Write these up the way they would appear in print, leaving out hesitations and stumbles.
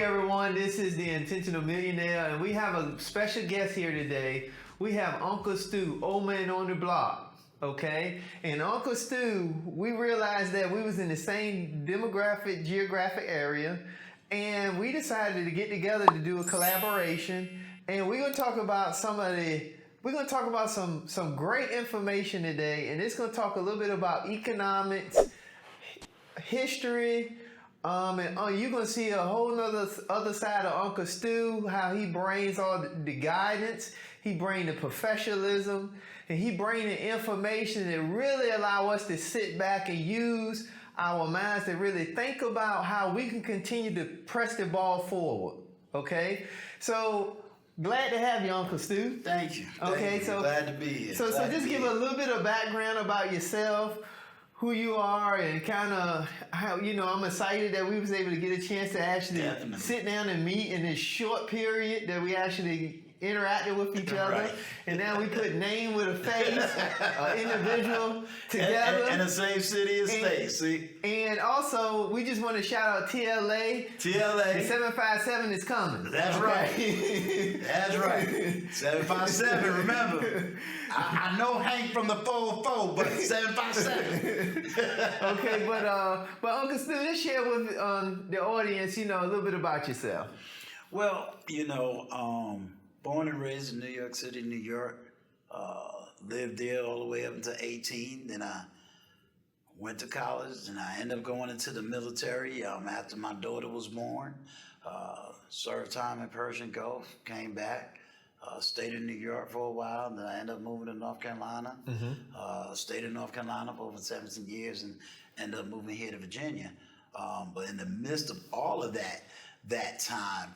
everyone, this is the Intentional Millionaire, and we have a special guest here today. We have Uncle Stu, old man on the block, okay? And Uncle Stu, we realized that we was in the same geographic area, and we decided to get together to do a collaboration, and we're gonna talk about some great information today, and it's gonna talk a little bit about economics, history, and you're gonna see a whole nother other side of Uncle Stu, how he brings all the guidance, he brings the professionalism, and he brings the information that really allow us to sit back and use our minds to really think about how we can continue to press the ball forward. Okay, so glad to have you, Uncle Stu. Thank you. Okay, so glad to be here. So just give a little bit of background about yourself, who you are, and kind of how, I'm excited that we was able to get a chance to actually sit down and meet in this short period that we actually interacted with each other. Right. And now we put name with a face, individual together. In the same city and state, see? And also, we just want to shout out TLA. The 757 is coming. That's right. That's right. 757, remember. I know Hank from the 404, but 757. Okay, but Uncle Stu, let's share with the audience, a little bit about yourself. Well, born and raised in New York City, New York. Lived there all the way up until 18. Then I went to college, and I ended up going into the military after my daughter was born. Served time in Persian Gulf, came back, stayed in New York for a while, and then I ended up moving to North Carolina. Stayed in North Carolina for over 17 years and ended up moving here to Virginia. But in the midst of all of that time,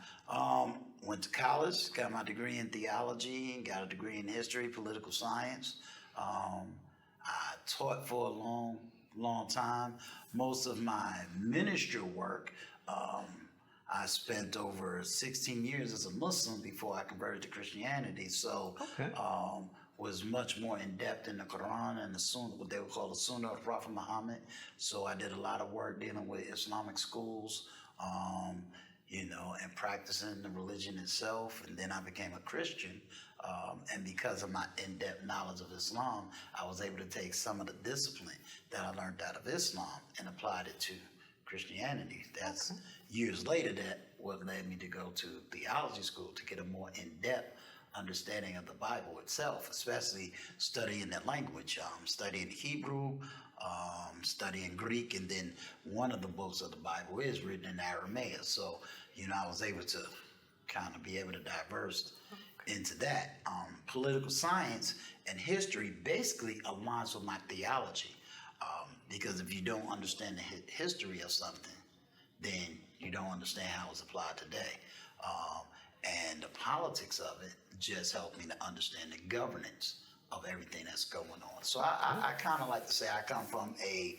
went to college, got my degree in theology, and got a degree in history, political science. I taught for a long time. Most of my ministry work, I spent over 16 years as a Muslim before I converted to Christianity. So, was much more in depth in the Quran and the Sunnah, what they would call the Sunnah of Prophet Muhammad. So I did a lot of work dealing with Islamic schools, and practicing the religion itself. And then I became a Christian. And because of my in-depth knowledge of Islam, I was able to take some of the discipline that I learned out of Islam and applied it to Christianity. That's years later that what led me to go to theology school to get a more in-depth understanding of the Bible itself, especially studying the language, studying Hebrew, studying Greek, and then one of the books of the Bible is written in Aramaic. So, I was able to kind of be able to diverse into that. Political science and history basically aligns with my theology, because if you don't understand the history of something, then you don't understand how it's applied today. And the politics of it just helped me to understand the governance of everything that's going on. So I kind of like to say I come from a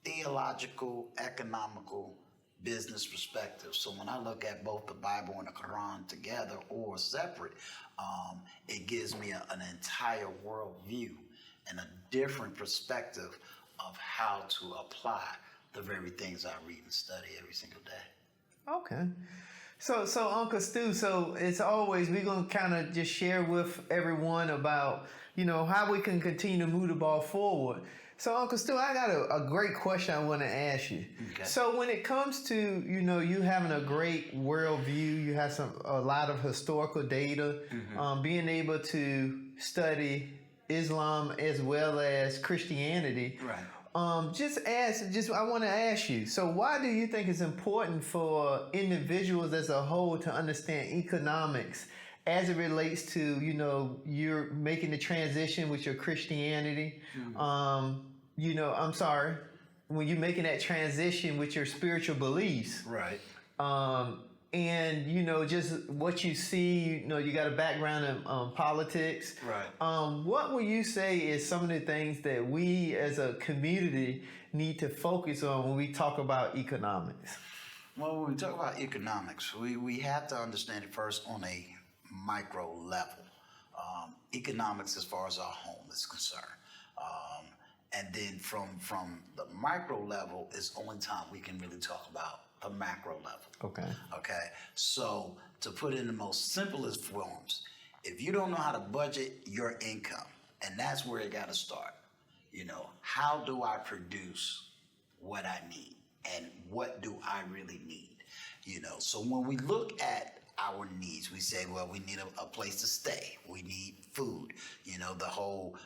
theological, economical, business perspective. So when I look at both the Bible and the Quran together or separate, it gives me an entire world view and a different perspective of how to apply the very things I read and study every single day. Okay. So Uncle Stu, so it's always, we're going to kind of just share with everyone about, how we can continue to move the ball forward. So Uncle Stu, I got a great question I want to ask you. Okay. So when it comes to, you having a great worldview, you have a lot of historical data, being able to study Islam as well as Christianity. Right. I want to ask you, so why do you think it's important for individuals as a whole to understand economics as it relates to, you're making the transition with your Christianity? When you're making that transition with your spiritual beliefs. Right. And, just what you see, you got a background in politics. Right. What would you say is some of the things that we as a community need to focus on when we talk about economics? Well, when we talk about economics, we have to understand it first on a micro level. Economics as far as our home is concerned. And then from the micro level is only time we can really talk about the macro level. Okay. Okay, so to put it in the most simplest forms, if you don't know how to budget your income, and that's where it got to start, how do I produce what I need, and what do I really need? So when we look at our needs, we say, well, we need a place to stay, we need food, the whole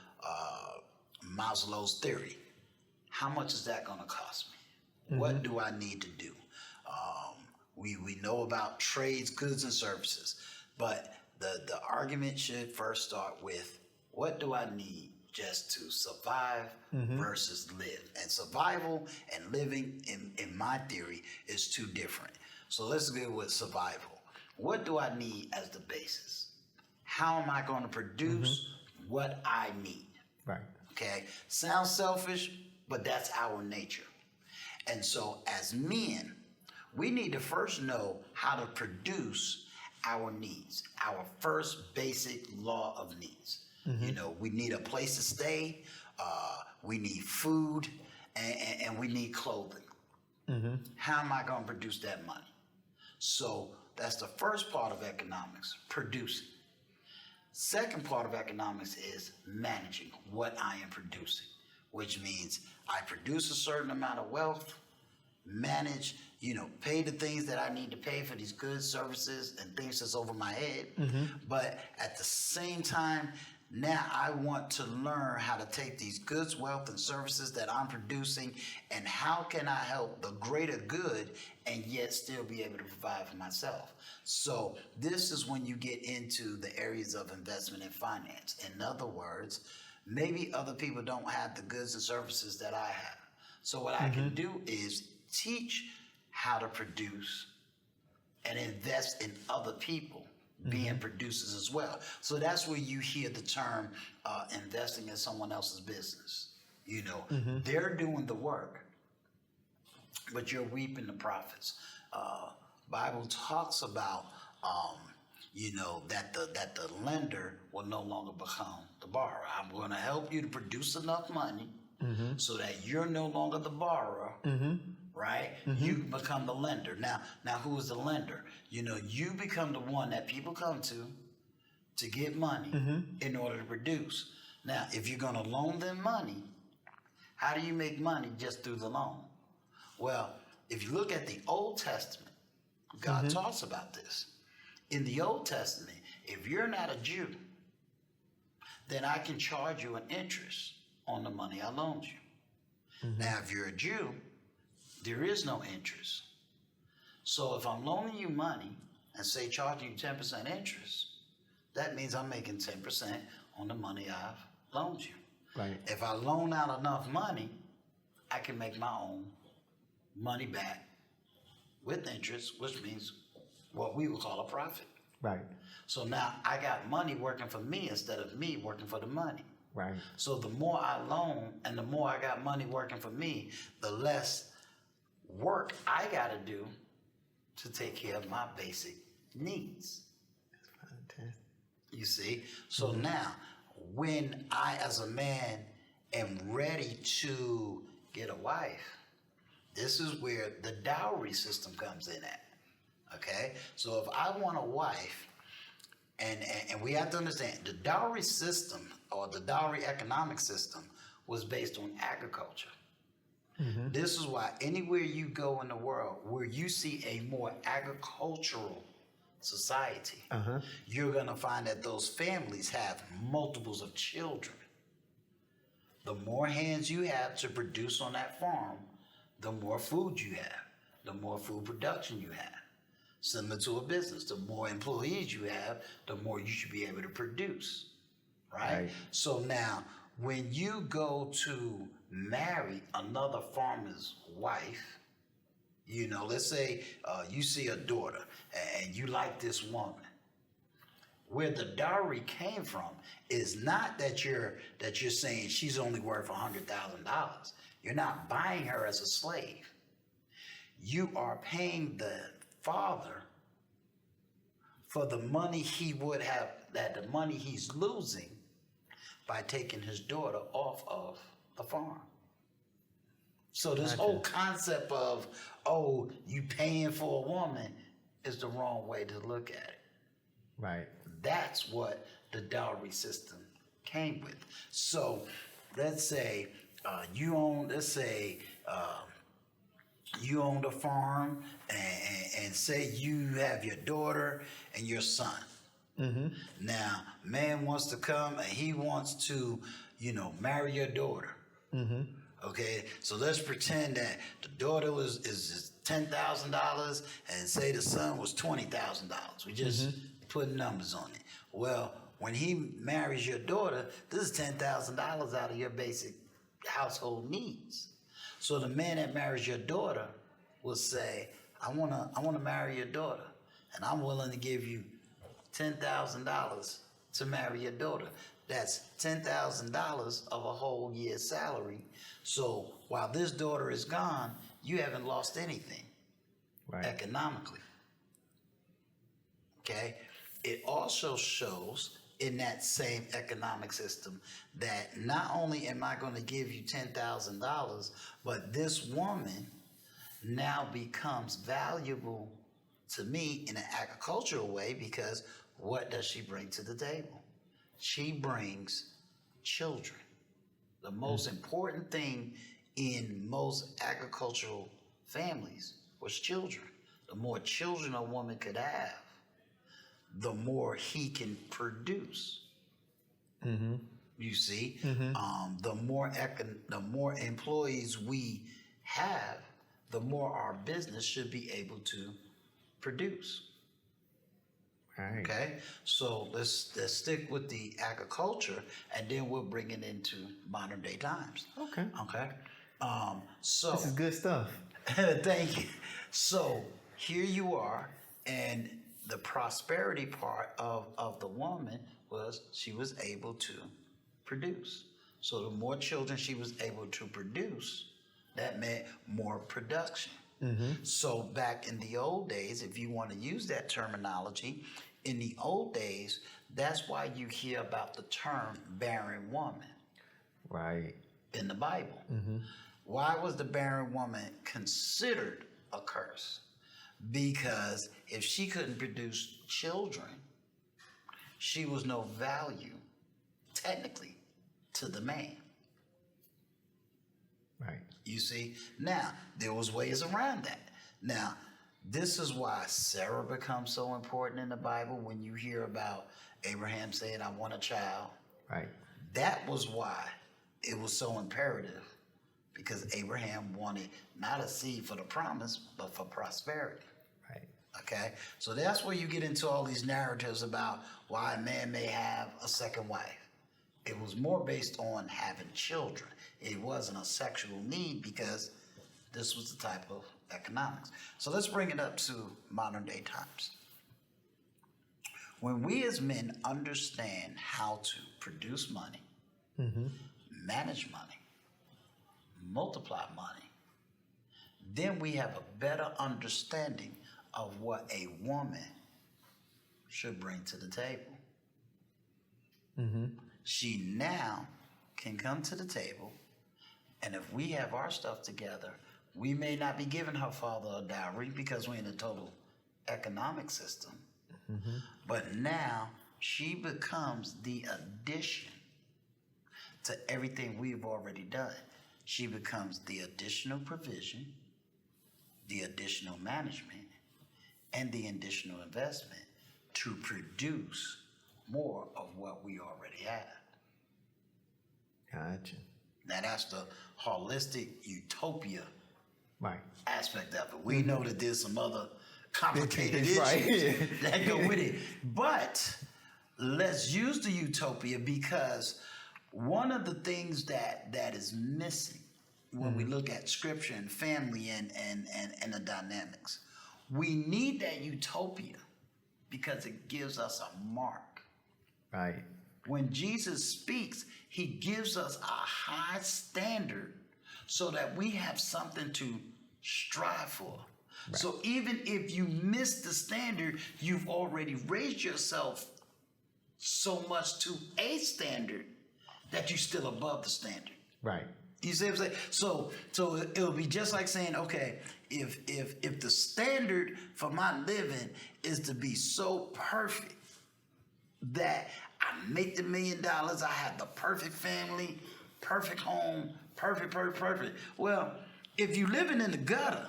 Maslow's theory. How much is that going to cost me? What do I need to do? We know about trades, goods, and services, but the argument should first start with, what do I need just to survive versus live? And survival and living, in my theory, is two different. So let's go with survival. What do I need as the basis? How am I going to produce what I need? Right. Okay? Sounds selfish, but that's our nature. And so as men, we need to first know how to produce our needs, our first basic law of needs. We need a place to stay, we need food, and we need clothing. How am I going to produce that money? So that's the first part of economics, producing. Second part of economics is managing what I am producing, which means I produce a certain amount of wealth, manage, pay the things that I need to pay for these goods, services, and things that's over my head. But at the same time, now I want to learn how to take these goods, wealth, and services that I'm producing, and how can I help the greater good and yet still be able to provide for myself? So this is when you get into the areas of investment and finance. In other words, maybe other people don't have the goods and services that I have. So what I can do is teach how to produce and invest in other people being producers as well. So that's where you hear the term investing in someone else's business. They're doing the work, but you're reaping the profits. Bible talks about that the lender will no longer become the borrower. I'm going to help you to produce enough money so that you're no longer the borrower, right? You become the lender. Now, who is the lender? You become the one that people come to get money in order to produce. Now, if you're going to loan them money, how do you make money just through the loan? Well, if you look at the Old Testament, God talks about this. In the Old Testament, if you're not a Jew, then I can charge you an interest on the money I loaned you. Now, if you're a Jew, there is no interest. So if I'm loaning you money and say charging you 10% interest, that means I'm making 10% on the money I've loaned you. Right. If I loan out enough money, I can make my own money back with interest, which means what we would call a profit. Right. So now I got money working for me instead of me working for the money. Right. So the more I loan and the more I got money working for me, the less work I got to do to take care of my basic needs. Fantastic. You see? So now, when I, as a man, am ready to get a wife, this is where the dowry system comes in at. Okay? So if I want a wife, and we have to understand, the dowry system or the dowry economic system was based on agriculture. This is why anywhere you go in the world where you see a more agricultural society, you're going to find that those families have multiples of children. The more hands you have to produce on that farm, the more food you have, the more food production you have. Similar to a business, the more employees you have, the more you should be able to produce, right? So now, when you go to marry another farmer's wife, let's say you see a daughter and you like this woman. Where the dowry came from is not that you're saying she's only worth $100,000. You're not buying her as a slave. You are paying the father for the money he would have, the money he's losing by taking his daughter off of the farm. So this whole concept of, oh, you paying for a woman is the wrong way to look at it. Right. That's what the dowry system came with. So let's say you own a farm, and say you have your daughter and your son. Now, man wants to come and he wants to, marry your daughter. Okay, so let's pretend that the daughter is $10,000 and say the son was $20,000. We just put numbers on it. Well, when he marries your daughter, this is $10,000 out of your basic household needs. So the man that marries your daughter will say, I wanna marry your daughter, and I'm willing to give you $10,000 to marry your daughter. That's $10,000 of a whole year's salary. So while this daughter is gone, you haven't lost anything economically. Okay? It also shows in that same economic system that not only am I going to give you $10,000, but this woman now becomes valuable to me in an agricultural way, because what does she bring to the table? She brings children. The most important thing in most agricultural families was children. The more children a woman could have, the more he can produce. You see, the more employees we have, the more our business should be able to produce. Right. Okay, so let's stick with the agriculture, and then we'll bring it into modern day times. Okay. Okay. So This is good stuff. thank you. So here you are, and the prosperity part of the woman was she was able to produce. So the more children she was able to produce, that meant more production. So back in the old days, if you want to use that terminology, in the old days, that's why you hear about the term barren woman. Right. In the Bible. Why was the barren woman considered a curse? Because if she couldn't produce children, she was no value, technically, to the man. Right. You see? Now, there was ways around that. Now, this is why Sarah becomes so important in the Bible when you hear about Abraham saying, I want a child. Right. That was why it was so imperative, because Abraham wanted not a seed for the promise, but for prosperity. Right. Okay? So that's where you get into all these narratives about why a man may have a second wife. It was more based on having children. It wasn't a sexual need, because this was the type of economics. So let's bring it up to modern day times. When we as men understand how to produce money, manage money, multiply money, then we have a better understanding of what a woman should bring to the table. She now can come to the table, and if we have our stuff together, we may not be giving her father a dowry because we're in a total economic system, but now she becomes the addition to everything we've already done. She becomes the additional provision, the additional management, and the additional investment to produce more of what we already have. Gotcha. Now that's the holistic utopia Right. aspect of it. We know that there's some other complicated It's issues right. that go with it. But let's use the utopia, because one of the things that is missing when we look at scripture and family and the dynamics, we need that utopia because it gives us a mark. Right. When Jesus speaks, he gives us a high standard so that we have something to strive for. Right. So even if you miss the standard, you've already raised yourself so much to a standard that you're still above the standard. Right. You see what I'm saying? So it'll be just like saying, okay, if the standard for my living is to be so perfect that I make the $1 million, I have the perfect family, perfect home, perfect. Well, if you living in the gutter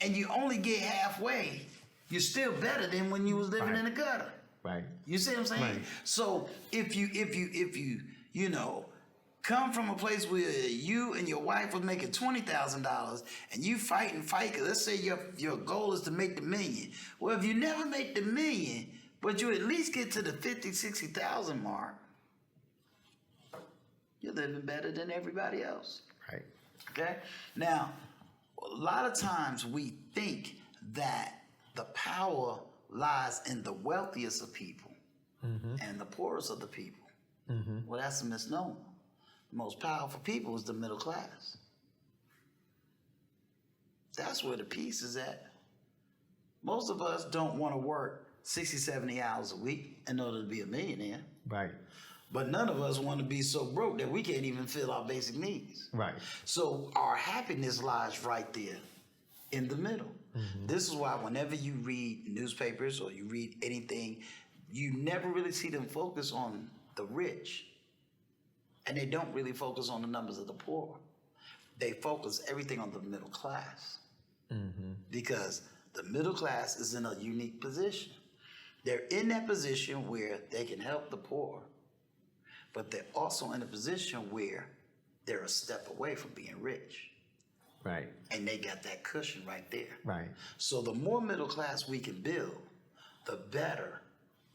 and you only get halfway, you're still better than when you was living in the gutter. Right. You see what I'm saying? Right. So if you come from a place where you and your wife was making $20,000 and you fight, because let's say your goal is to make the $1 million. Well, if you never make the $1 million, but you at least get to the 50, 60,000 mark, you're living better than everybody else. Right. Okay? Now, a lot of times we think that the power lies in the wealthiest of people and the poorest of the people. Well, that's a misnomer. The most powerful people is the middle class. That's where the peace is at. Most of us don't want to work 60, 70 hours a week in order to be a millionaire. Right. But none of us want to be so broke that we can't even fill our basic needs. Right. So our happiness lies right there in the middle. This is why whenever you read newspapers or you read anything, you never really see them focus on the rich. And they don't really focus on the numbers of the poor. They focus everything on the middle class. Because the middle class is in a unique position. They're in that position where they can help the poor, but they're also in a position where they're a step away from being rich. Right. And they got that cushion right there. Right. So the more middle class we can build, the better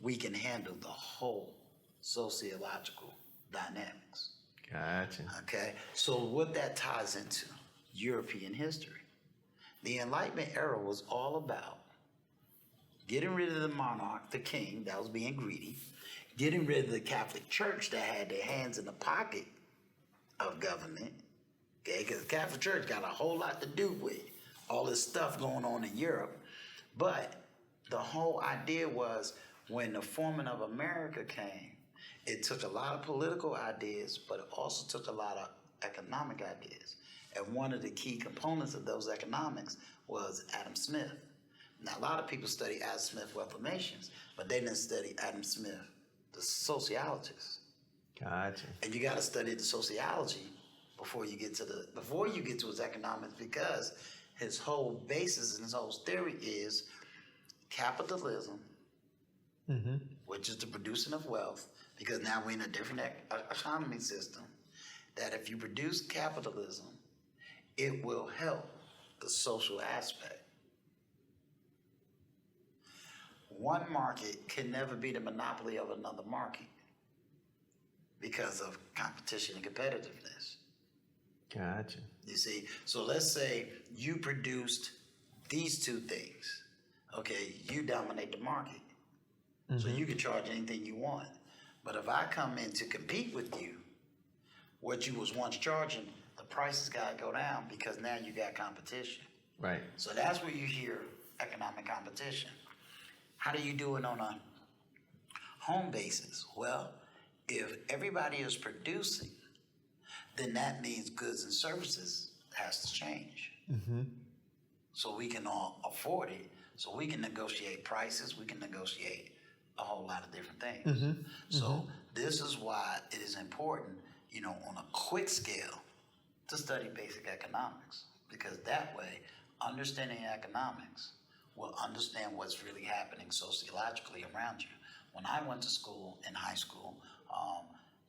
we can handle the whole sociological dynamics. Gotcha. Okay? So what that ties into European history. The Enlightenment era was all about getting rid of the monarch, the king, that was being greedy, getting rid of the Catholic Church that had their hands in the pocket of government, okay? Because the Catholic Church got a whole lot to do with all this stuff going on in Europe. But the whole idea was when the forming of America came, it took a lot of political ideas, but it also took a lot of economic ideas. And one of the key components of those economics was Adam Smith. Now, a lot of people study Adam Smith, Wealth of Nations, but they didn't study Adam Smith, the sociologist. Gotcha. And you got to study the sociology before you get to his economics, because his whole basis and his whole theory is capitalism, which is the producing of wealth, because now we're in a different economy system, that if you produce capitalism, it will help the social aspect. One market can never be the monopoly of another market because of competition and competitiveness. Gotcha. You see? So let's say you produced these two things. Okay, you dominate the market. So you can charge anything you want. But if I come in to compete with you, what you was once charging, the prices got to go down because now you got competition. Right. So that's where you hear economic competition. How do you do it on a home basis? Well, if everybody is producing, then that means goods and services has to change. So we can all afford it. So we can negotiate prices. We can negotiate a whole lot of different things. So this is why it is important, on a quick scale, to study basic economics, because that way, understanding economics will understand what's really happening sociologically around you. When I went to school in high school,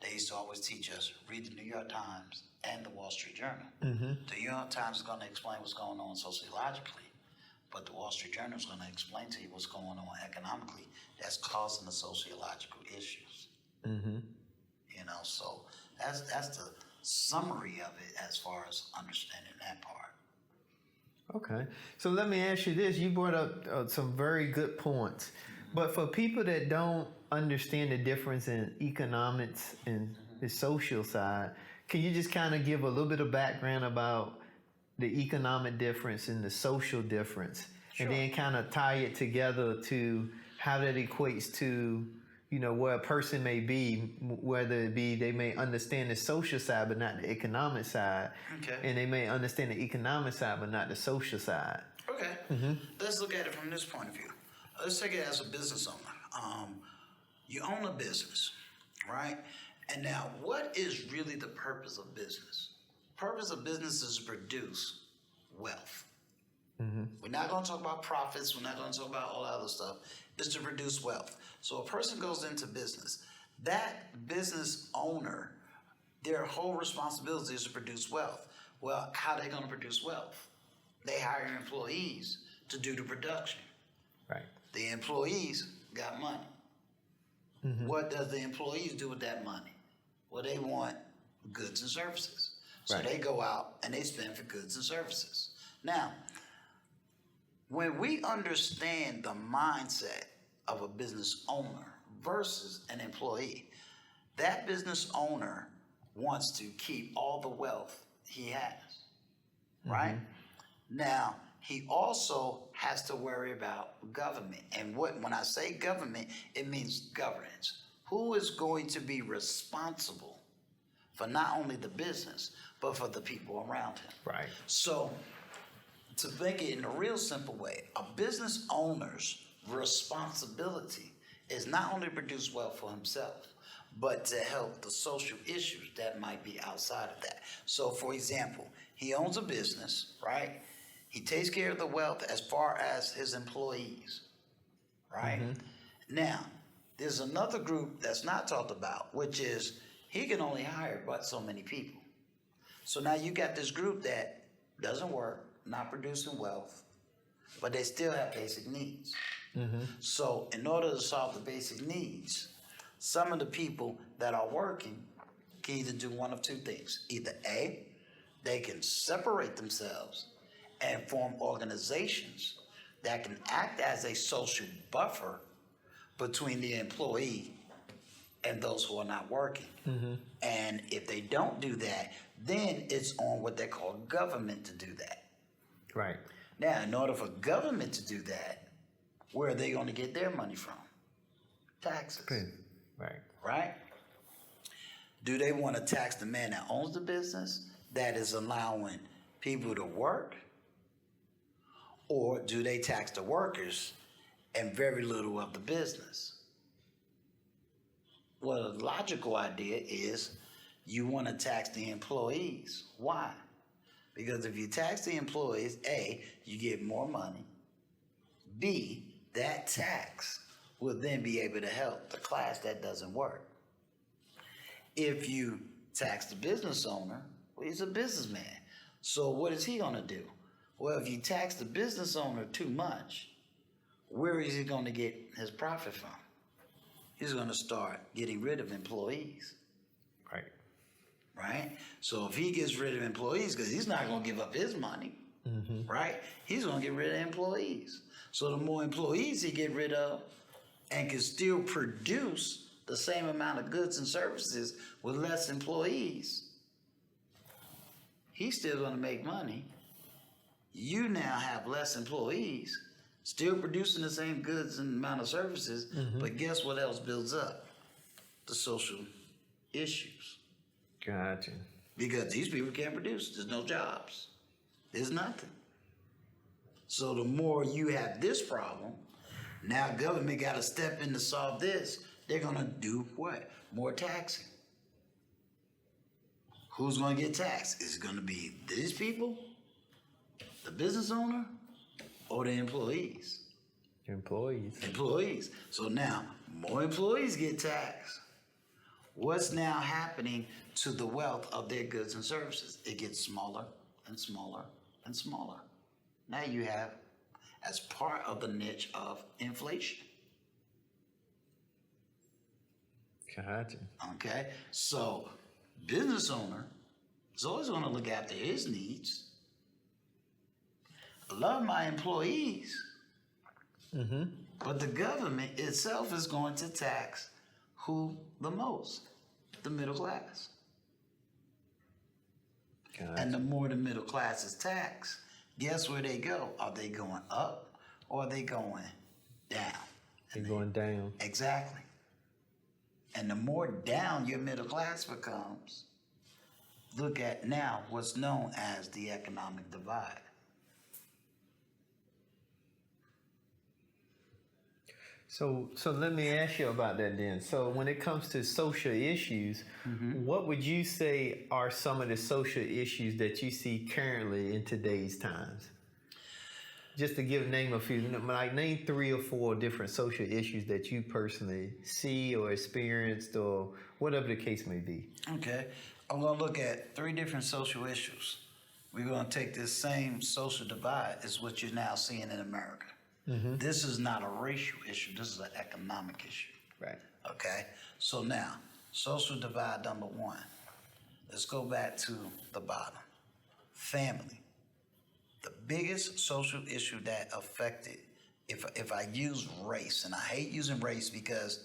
they used to always teach us, read the New York Times and the Wall Street Journal. The New York Times is going to explain what's going on sociologically, but the Wall Street Journal is going to explain to you what's going on economically that's causing the sociological issues. So that's the summary of it as far as understanding that part. Okay. So let me ask you this. You brought up some very good points. But for people that don't understand the difference in economics and the social side, can you just kind of give a little bit of background about the economic difference and the social difference? Sure. And then kind of tie it together to how that equates to, where a person may be, whether it be they may understand the social side but not the economic side, Okay. and they may understand the economic side but not the social side. Okay. Let's look at it from this point of view. Let's take it as a business owner. You own a business, right? And now, what is really the purpose of business? Purpose of business is to produce wealth. We're not going to talk about profits. We're not going to talk about all that other stuff. It's to produce wealth. So a person goes into business. That business owner, their whole responsibility is to produce wealth. Well, how are they going to produce wealth? They hire employees to do the production. Right. The employees got money. What does the employees do with that money? Well, they want goods and services. So Right. they go out and they spend for goods and services. Now, when we understand the mindset of a business owner versus an employee, that business owner wants to keep all the wealth he has, right? Now, he also has to worry about government. And when I say government, it means governance. Who is going to be responsible for not only the business, but for the people around him? Right. So, to think it in a real simple way, a business owner's responsibility is not only to produce wealth for himself, but to help the social issues that might be outside of that. So, for example, he owns a business, right? He takes care of the wealth as far as his employees, right? Now, there's another group that's not talked about, which is he can only hire but so many people. So now you got this group that doesn't work, not producing wealth, but they still have basic needs. So in order to solve the basic needs, some of the people that are working can either do one of two things. Either A, they can separate themselves and form organizations that can act as a social buffer between the employee and those who are not working. And if they don't do that, then it's on what they call government to do that. Right. Now, in order for government to do that, where are they going to get their money from? Taxes. Right. Right? Do they want to tax the man that owns the business that is allowing people to work? Or do they tax the workers and very little of the business? Well, the logical idea is you want to tax the employees. Why? Because if you tax the employees, A, you get more money. B, that tax will then be able to help the class that doesn't work. If you tax the business owner, well, he's a businessman. So what is he going to do? Well, if you tax the business owner too much, where is he going to get his profit from? He's going to start getting rid of employees. Right. Right? So if he gets rid of employees, because he's not going to give up his money, right? He's going to get rid of employees. So the more employees he get rid of and can still produce the same amount of goods and services with less employees, he's still going to make money. You now have less employees, still producing the same goods and amount of services, but guess what else builds up? The social issues. Gotcha. Because these people can't produce. There's no jobs. There's nothing. So the more you have this problem, now government got to step in to solve this. They're going to do what? More taxing. Who's going to get taxed? Is it going to be these people, the business owner, or the employees? Employees. Employees. So now more employees get taxed. What's now happening to the wealth of their goods and services? It gets smaller and smaller and smaller. Now you have, as part of the niche of inflation. Gotcha. Okay? So, business owner is always going to look after his needs. I love my employees. But the government itself is going to tax who the most? The middle class. Gotcha. And the more the middle class is taxed, guess where they go? Are they going up or are they going down? They're going down. Exactly. And the more down your middle class becomes, look at now what's known as the economic divide. So let me ask you about that then. So when it comes to social issues, what would you say are some of the social issues that you see currently in today's times? Just to name a few, like name 3 or 4 different social issues that you personally see or experienced or whatever the case may be. Okay, I'm going to look at 3 different social issues. We're going to take this same social divide as what you're now seeing in America. This is not a racial issue. This is an economic issue. Right. Okay, so now, social divide number 1. Let's go back to the bottom. Family. The biggest social issue that affected, if I use race, and I hate using race because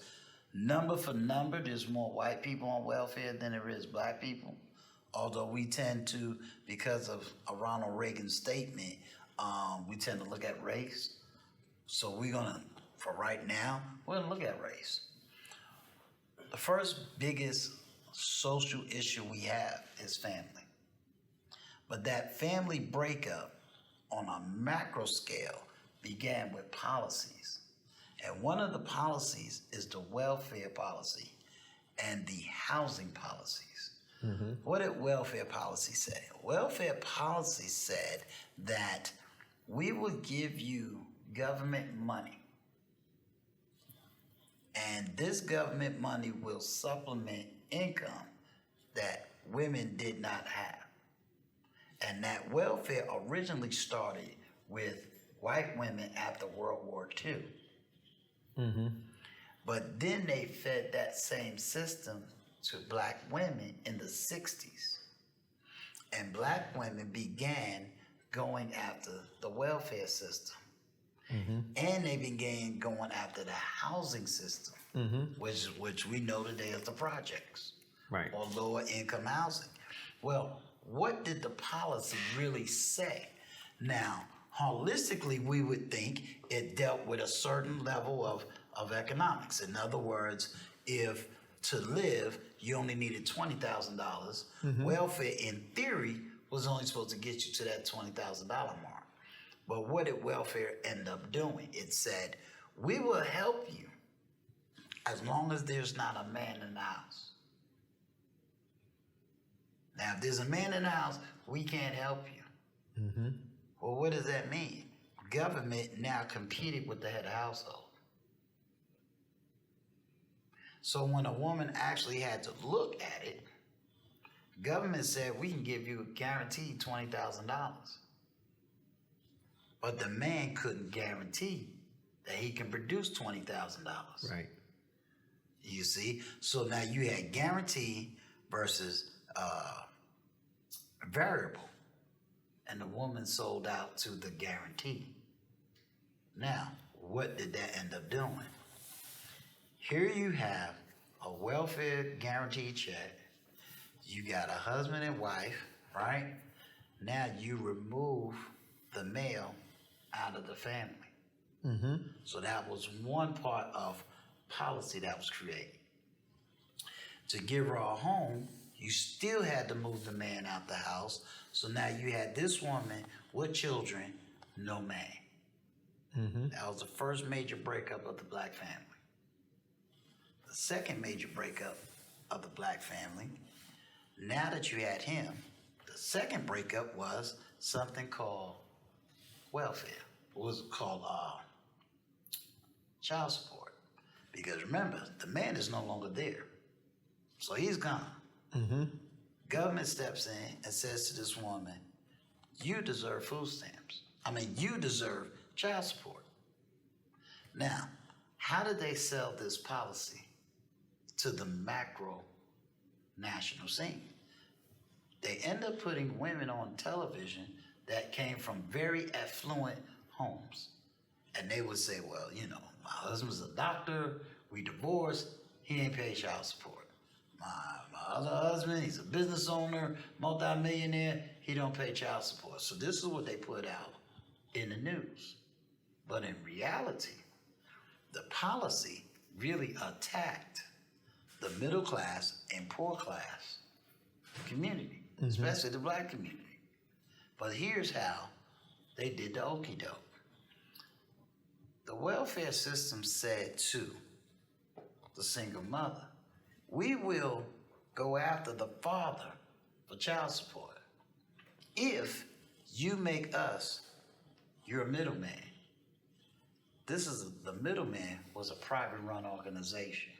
number for number, there's more white people on welfare than there is black people. Although we tend to, because of a Ronald Reagan statement, we tend to look at race. So we're gonna, for right now, we're gonna look at race. The first biggest social issue we have is family. But that family breakup on a macro scale began with policies. And one of the policies is the welfare policy and the housing policies. What did welfare policy say? Welfare policy said that we will give you government money, and this government money will supplement income that women did not have. And that welfare originally started with white women after World War II. But then they fed that same system to black women in the 60s. And black women began going after the welfare system. And they began going after the housing system, which we know today as the projects, Right. or lower income housing. Well, what did the policy really say? Now, holistically, we would think it dealt with a certain level of economics. In other words, if to live, you only needed $20,000, welfare, in theory, was only supposed to get you to that $20,000 mark. But what did welfare end up doing? It said, we will help you as long as there's not a man in the house. Now, if there's a man in the house, we can't help you. Well, what does that mean? Government now competed with the head of household. So when a woman actually had to look at it, government said, we can give you a guaranteed $20,000. But the man couldn't guarantee that he can produce $20,000. Right. You see? So now you had guarantee versus variable. And the woman sold out to the guarantee. Now, what did that end up doing? Here you have a welfare guarantee check. You got a husband and wife, right? Now you remove the male out of the family. So that was one part of policy that was created. To give her a home, you still had to move the man out the house. So now you had this woman with children, no man. That was the first major breakup of the black family. The second major breakup of the black family, now that you had him, the second breakup was something called welfare. What was it called? Child support. Because remember, the man is no longer there. So he's gone. Government steps in and says to this woman, you deserve food stamps. You deserve child support. Now, how did they sell this policy to the macro national scene? They end up putting women on television that came from very affluent homes. And they would say, well, my husband's a doctor, we divorced, he ain't pay child support. My other husband, he's a business owner, multimillionaire, he don't pay child support. So this is what they put out in the news. But in reality, the policy really attacked the middle class and poor class community, especially the black community. But here's how they did the okie doke. The welfare system said to the single mother, we will go after the father for child support if you make us your middleman. The middleman was a private run organization.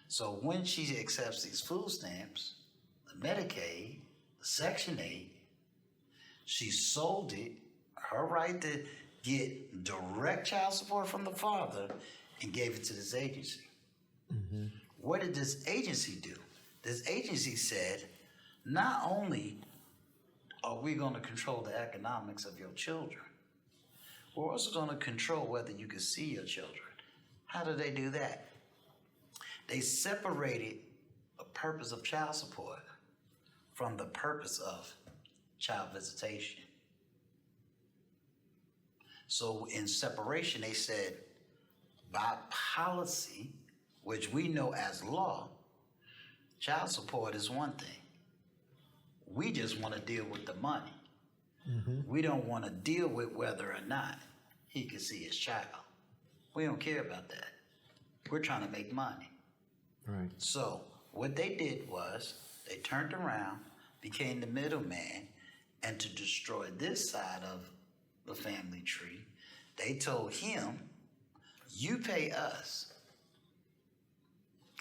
So when she accepts these food stamps, the Medicaid, the Section 8, she sold it, her right to get direct child support from the father, and gave it to this agency. What did this agency do? This agency said, not only are we going to control the economics of your children, we're also going to control whether you can see your children. How do they do that? They separated the purpose of child support from the purpose of child visitation. So in separation, they said, by policy, which we know as law, child support is one thing. We just want to deal with the money. We don't want to deal with whether or not he can see his child. We don't care about that. We're trying to make money. Right. So what they did was they turned around, became the middleman, and to destroy this side of the family tree, they told him, you pay us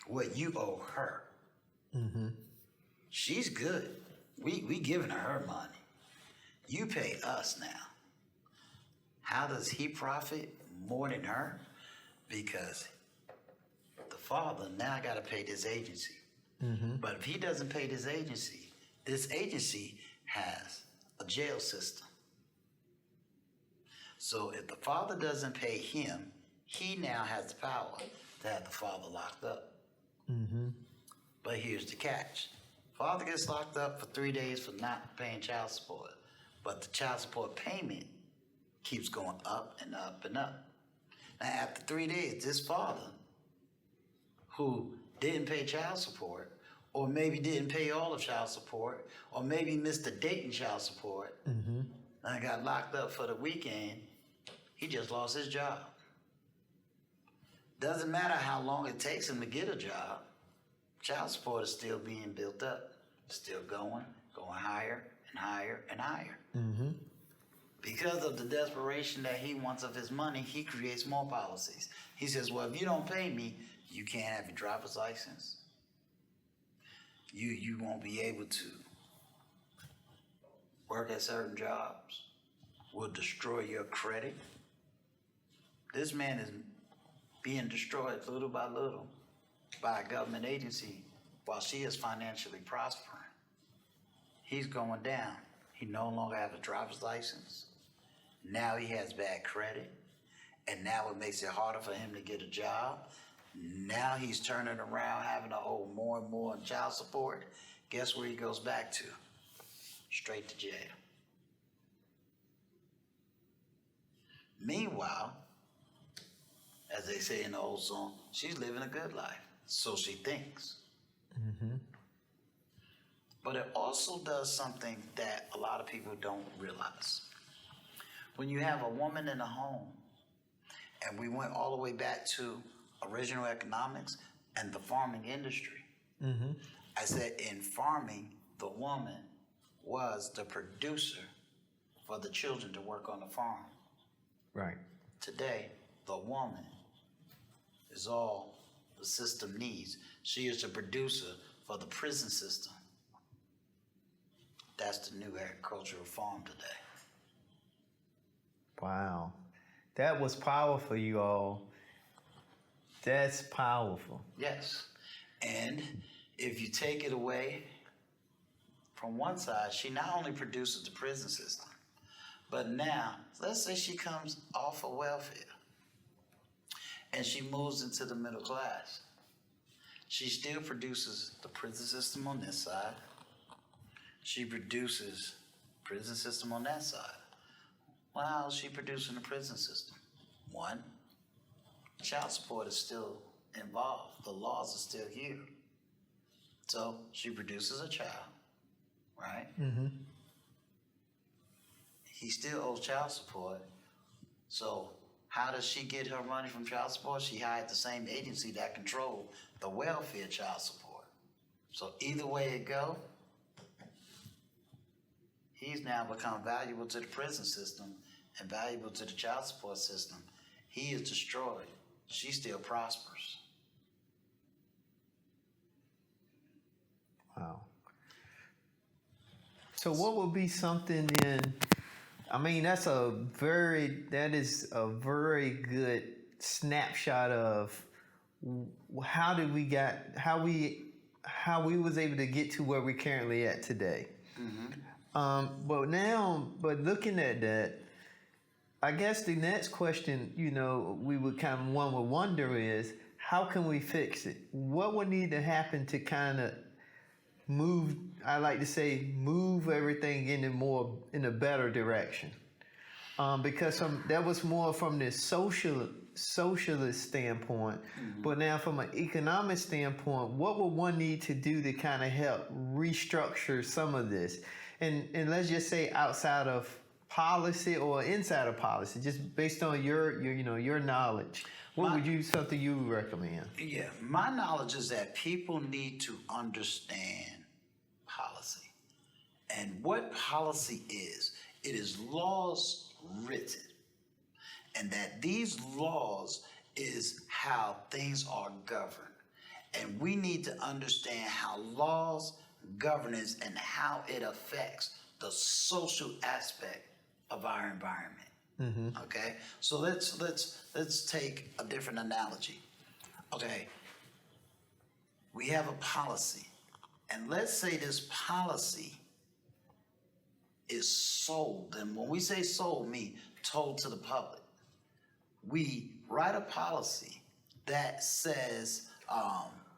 what you owe her. She's good. We giving her money. You pay us now. How does he profit more than her? Because the father now got to pay this agency. But if he doesn't pay this agency has a jail system. So if the father doesn't pay him, he now has the power to have the father locked up. But here's the catch. Father gets locked up for 3 days for not paying child support. But the child support payment keeps going up and up and up. Now after 3 days, this father, who didn't pay child support, or maybe didn't pay all of child support, or maybe missed a date in child support, and got locked up for the weekend, he just lost his job. Doesn't matter how long it takes him to get a job, child support is still being built up, still going higher and higher and higher. Because of the desperation that he wants of his money, he creates more policies. He says, well, if you don't pay me, you can't have your driver's license. You won't be able to work at certain jobs. We'll destroy your credit. This man is being destroyed little by little by a government agency while she is financially prospering. He's going down. He no longer has a driver's license. Now he has bad credit. And now it makes it harder for him to get a job. Now he's turning around, having to owe more and more in child support. Guess where he goes back to? Straight to jail. Meanwhile, as they say in the old song, she's living a good life. So she thinks. But it also does something that a lot of people don't realize. When you have a woman in a home, and we went all the way back to original economics and the farming industry. I said in farming, the woman was the producer for the children to work on the farm. Right. Today, the woman is all the system needs. She is the producer for the prison system. That's the new agricultural farm today. Wow. That was powerful, you all. That's powerful. Yes. And if you take it away from one side, she not only produces the prison system, but now, let's say she comes off of welfare and she moves into the middle class. She still produces the prison system on this side. She produces prison system on that side. Well, how is she producing the prison system? One, child support is still involved. The laws are still here. So she produces a child, right? Mm-hmm. He still owes child support. So how does she get her money from child support? She hired the same agency that controlled the welfare child support. So either way it go, he's now become valuable to the prison system and valuable to the child support system. He is destroyed. She still prospers. Wow. So what would be something then? I mean, that is a very good snapshot of how we was able to get to where we're currently at today. Mm-hmm. But looking at that, I guess the next question, we would one would wonder is, how can we fix it? What would need to happen to kind of move, I like to say, move everything in a better direction? Because that was more from this socialist standpoint, but now from an economic standpoint, what would one need to do to kind of help restructure some of this? And let's just say outside of policy or inside of policy, just based on your knowledge, something you would recommend? Yeah, my knowledge is that people need to understand policy. And what policy is, it is laws written. And that these laws is how things are governed. And we need to understand how laws, governance, and how it affects the social aspect of our environment. Mm-hmm. Okay? So let's take a different analogy. Okay. We have a policy. And let's say this policy is sold. And when we say sold, mean told to the public. We write a policy that says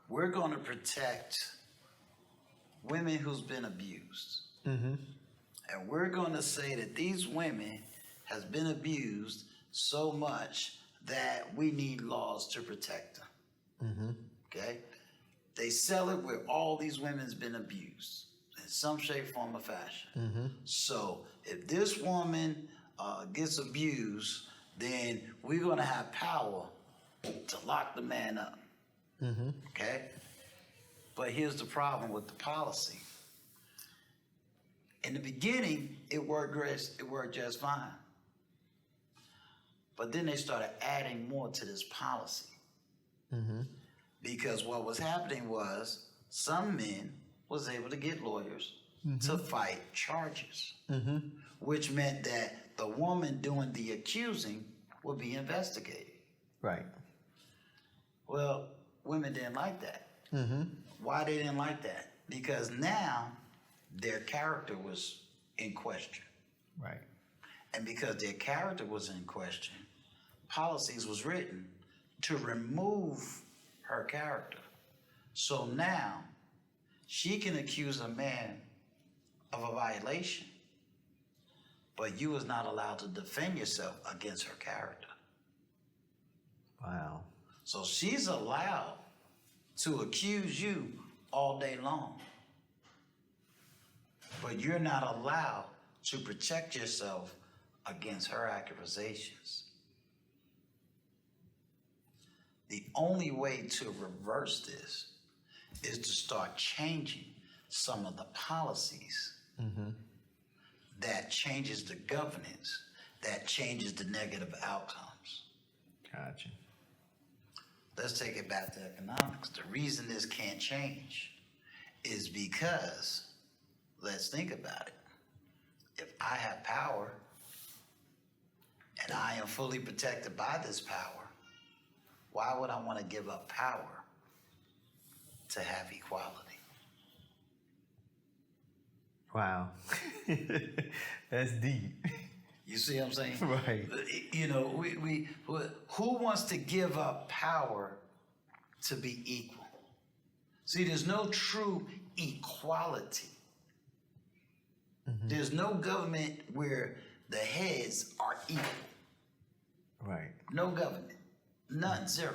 we're going to protect women who's been abused. Mm-hmm. And we're going to say that these women has been abused so much that we need laws to protect them. Mm-hmm. Okay? They sell it where all these women's been abused in some shape, form, or fashion. Mm-hmm. So if this woman gets abused, then we're going to have power to lock the man up. Mm-hmm. Okay? But here's the problem with the policy. In the beginning, it worked just fine. But then they started adding more to this policy. Mm-hmm. Because what was happening was some men was able to get lawyers to fight charges, which meant that the woman doing the accusing would be investigated. Right. Well, women didn't like that. Mm-hmm. Why they didn't like that? Because now their character was in question. Right. And because their character was in question, policies was written to remove her character. So now she can accuse a man of a violation, but you is not allowed to defend yourself against her character. Wow. So she's allowed to accuse you all day long, but you're not allowed to protect yourself against her accusations. The only way to reverse this is to start changing some of the policies that changes the governance, that changes the negative outcomes. Gotcha. Let's take it back to economics. The reason this can't change is because, let's think about it. If I have power and I am fully protected by this power, why would I want to give up power to have equality? Wow. That's deep. You see what I'm saying? Right. You know, who wants to give up power to be equal? See, there's no true equality. There's no government where the heads are equal. Right. No government. None. Zero.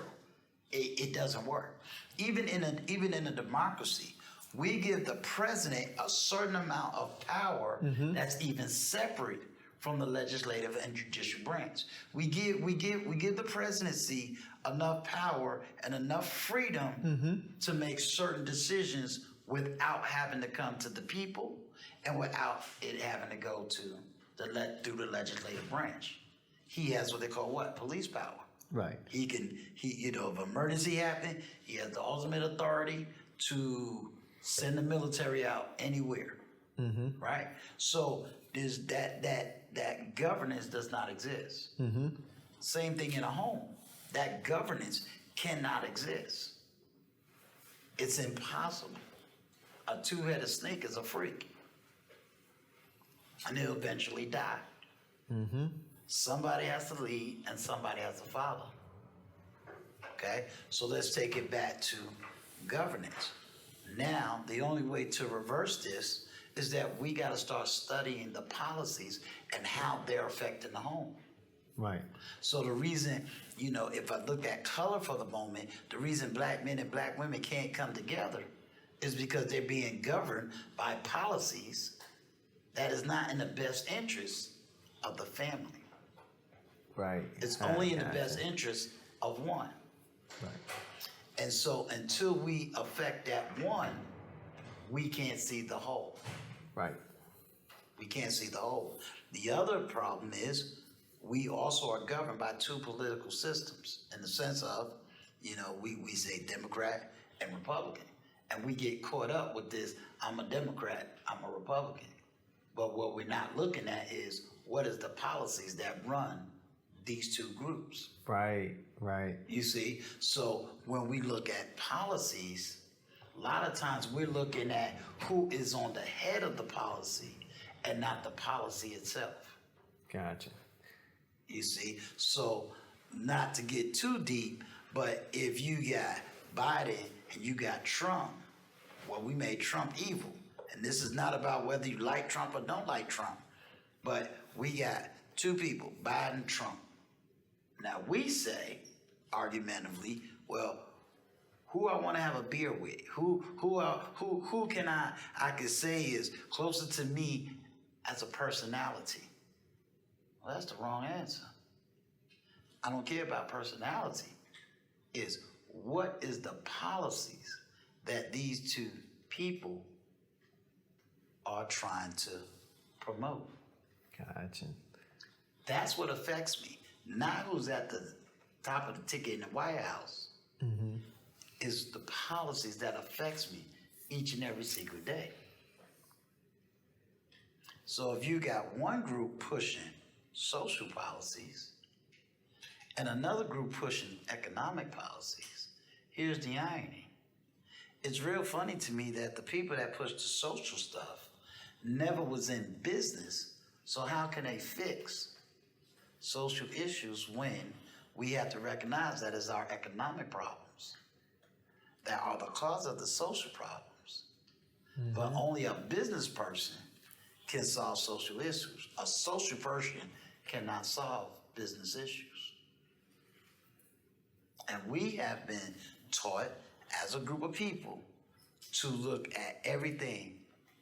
It doesn't work. Even in a democracy, we give the president a certain amount of power that's even separate from the legislative and judicial branch. We give the presidency enough power and enough freedom to make certain decisions without having to come to the people and without it having to go to through the legislative branch. He has what they call police power. Right. He if emergency happen, he has the ultimate authority to send the military out anywhere. Right? So there's that governance does not exist. Same thing in a home. That governance cannot exist. It's impossible. A two-headed snake is a freak. And he'll eventually die. Somebody has to lead and somebody has to follow. Okay? So let's take it back to governance. Now, the only way to reverse this is that we got to start studying the policies and how they're affecting the home. Right. So the reason, if I look at color for the moment, the reason black men and black women can't come together is because they're being governed by policies that is not in the best interest of the family. Right. It's only in the best interest of one. Right. And so until we affect that one, we can't see the whole. Right. We can't see the whole. The other problem is we also are governed by two political systems in the sense of, we say Democrat and Republican. And we get caught up with this, I'm a Democrat, I'm a Republican. But what we're not looking at is what is the policies that run these two groups. Right. You see? So when we look at policies, a lot of times we're looking at who is on the head of the policy and not the policy itself. Gotcha. You see? So not to get too deep, but if you got Biden and you got Trump, we made Trump evil. And this is not about whether you like Trump or don't like Trump. But we got two people, Biden, Trump. Now we say, argumentatively, who I want to have a beer with, who can I could say is closer to me as a personality. Well, that's the wrong answer. I don't care about personality. It's what is the policies that these two people are trying to promote. Gotcha. That's what affects me. Not who's at the top of the ticket in the White House. Is the policies that affects me each and every single day. So if you got one group pushing social policies and another group pushing economic policies, here's the irony. It's real funny to me that the people that push the social stuff never was in business, so how can they fix social issues when we have to recognize that it's our economic problems that are the cause of the social problems? But only a business person can solve social issues. A social person cannot solve business issues. And we have been taught as a group of people to look at everything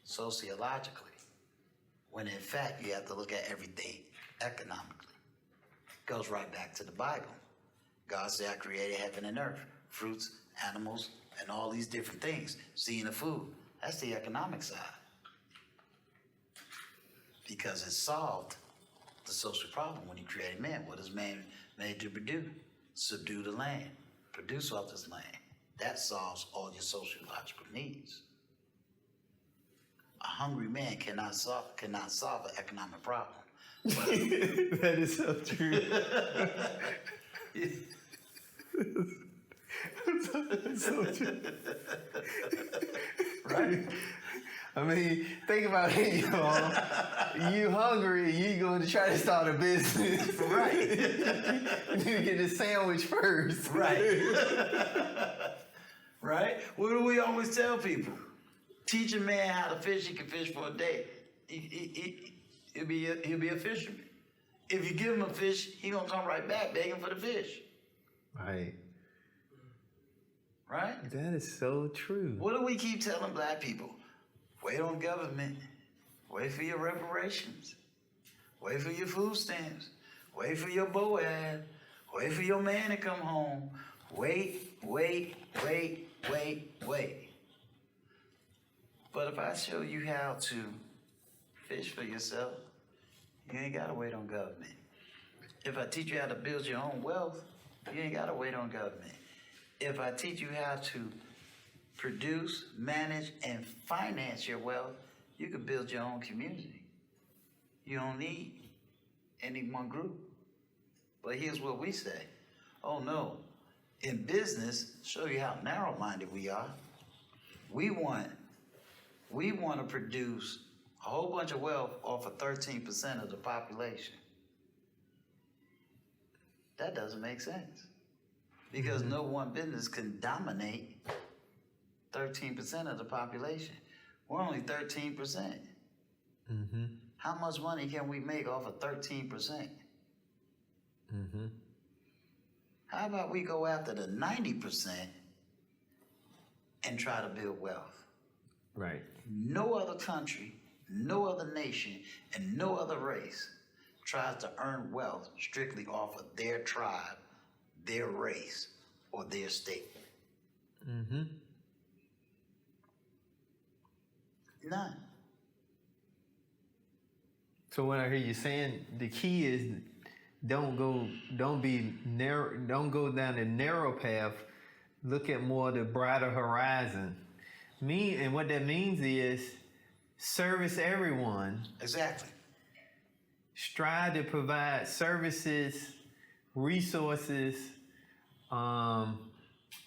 sociologically, when in fact you have to look at everything economically. Goes right back to the Bible. God said, I created heaven and earth, fruits, animals, and all these different things, seeing the food. That's the economic side. Because it solved the social problem when he created man. What is man made to do? Subdue the land, produce off this land. That solves all your sociological needs. A hungry man cannot solve an economic problem. That is so true. So true. Right? I mean, think about it, y'all. You hungry, you going to try to start a business. Right. You need to get the sandwich first. Right. Right? What do we always tell people? Teach a man how to fish, he can fish for a day. He'll be a fisherman. If you give him a fish, he gonna come right back begging for the fish. Right. right? That is so true. What do we keep telling black people? Wait on government. Wait for your reparations. Wait for your food stamps. Wait for your BOAD. Wait for your man to come home. Wait. But if I show you how to fish for yourself, you ain't gotta wait on government. If I teach you how to build your own wealth, you ain't gotta wait on government. If I teach you how to produce, manage, and finance your wealth, you can build your own community. You don't need any one group. But here's what we say. Oh no, in business, show you how narrow-minded we are. We want to produce a whole bunch of wealth off of 13% of the population. That doesn't make sense. Because no one business can dominate 13% of the population. We're only 13%. Mm-hmm. How much money can we make off of 13%? Mm-hmm. How about we go after the 90% and try to build wealth? Right. No other country, no other nation, and no other race tries to earn wealth strictly off of their tribe, their race, or their state. Mm-hmm. None. So what I hear you saying, the key is don't go down the narrow path. Look at more the brighter horizon. And what that means is service everyone. Exactly. Strive to provide services, resources, all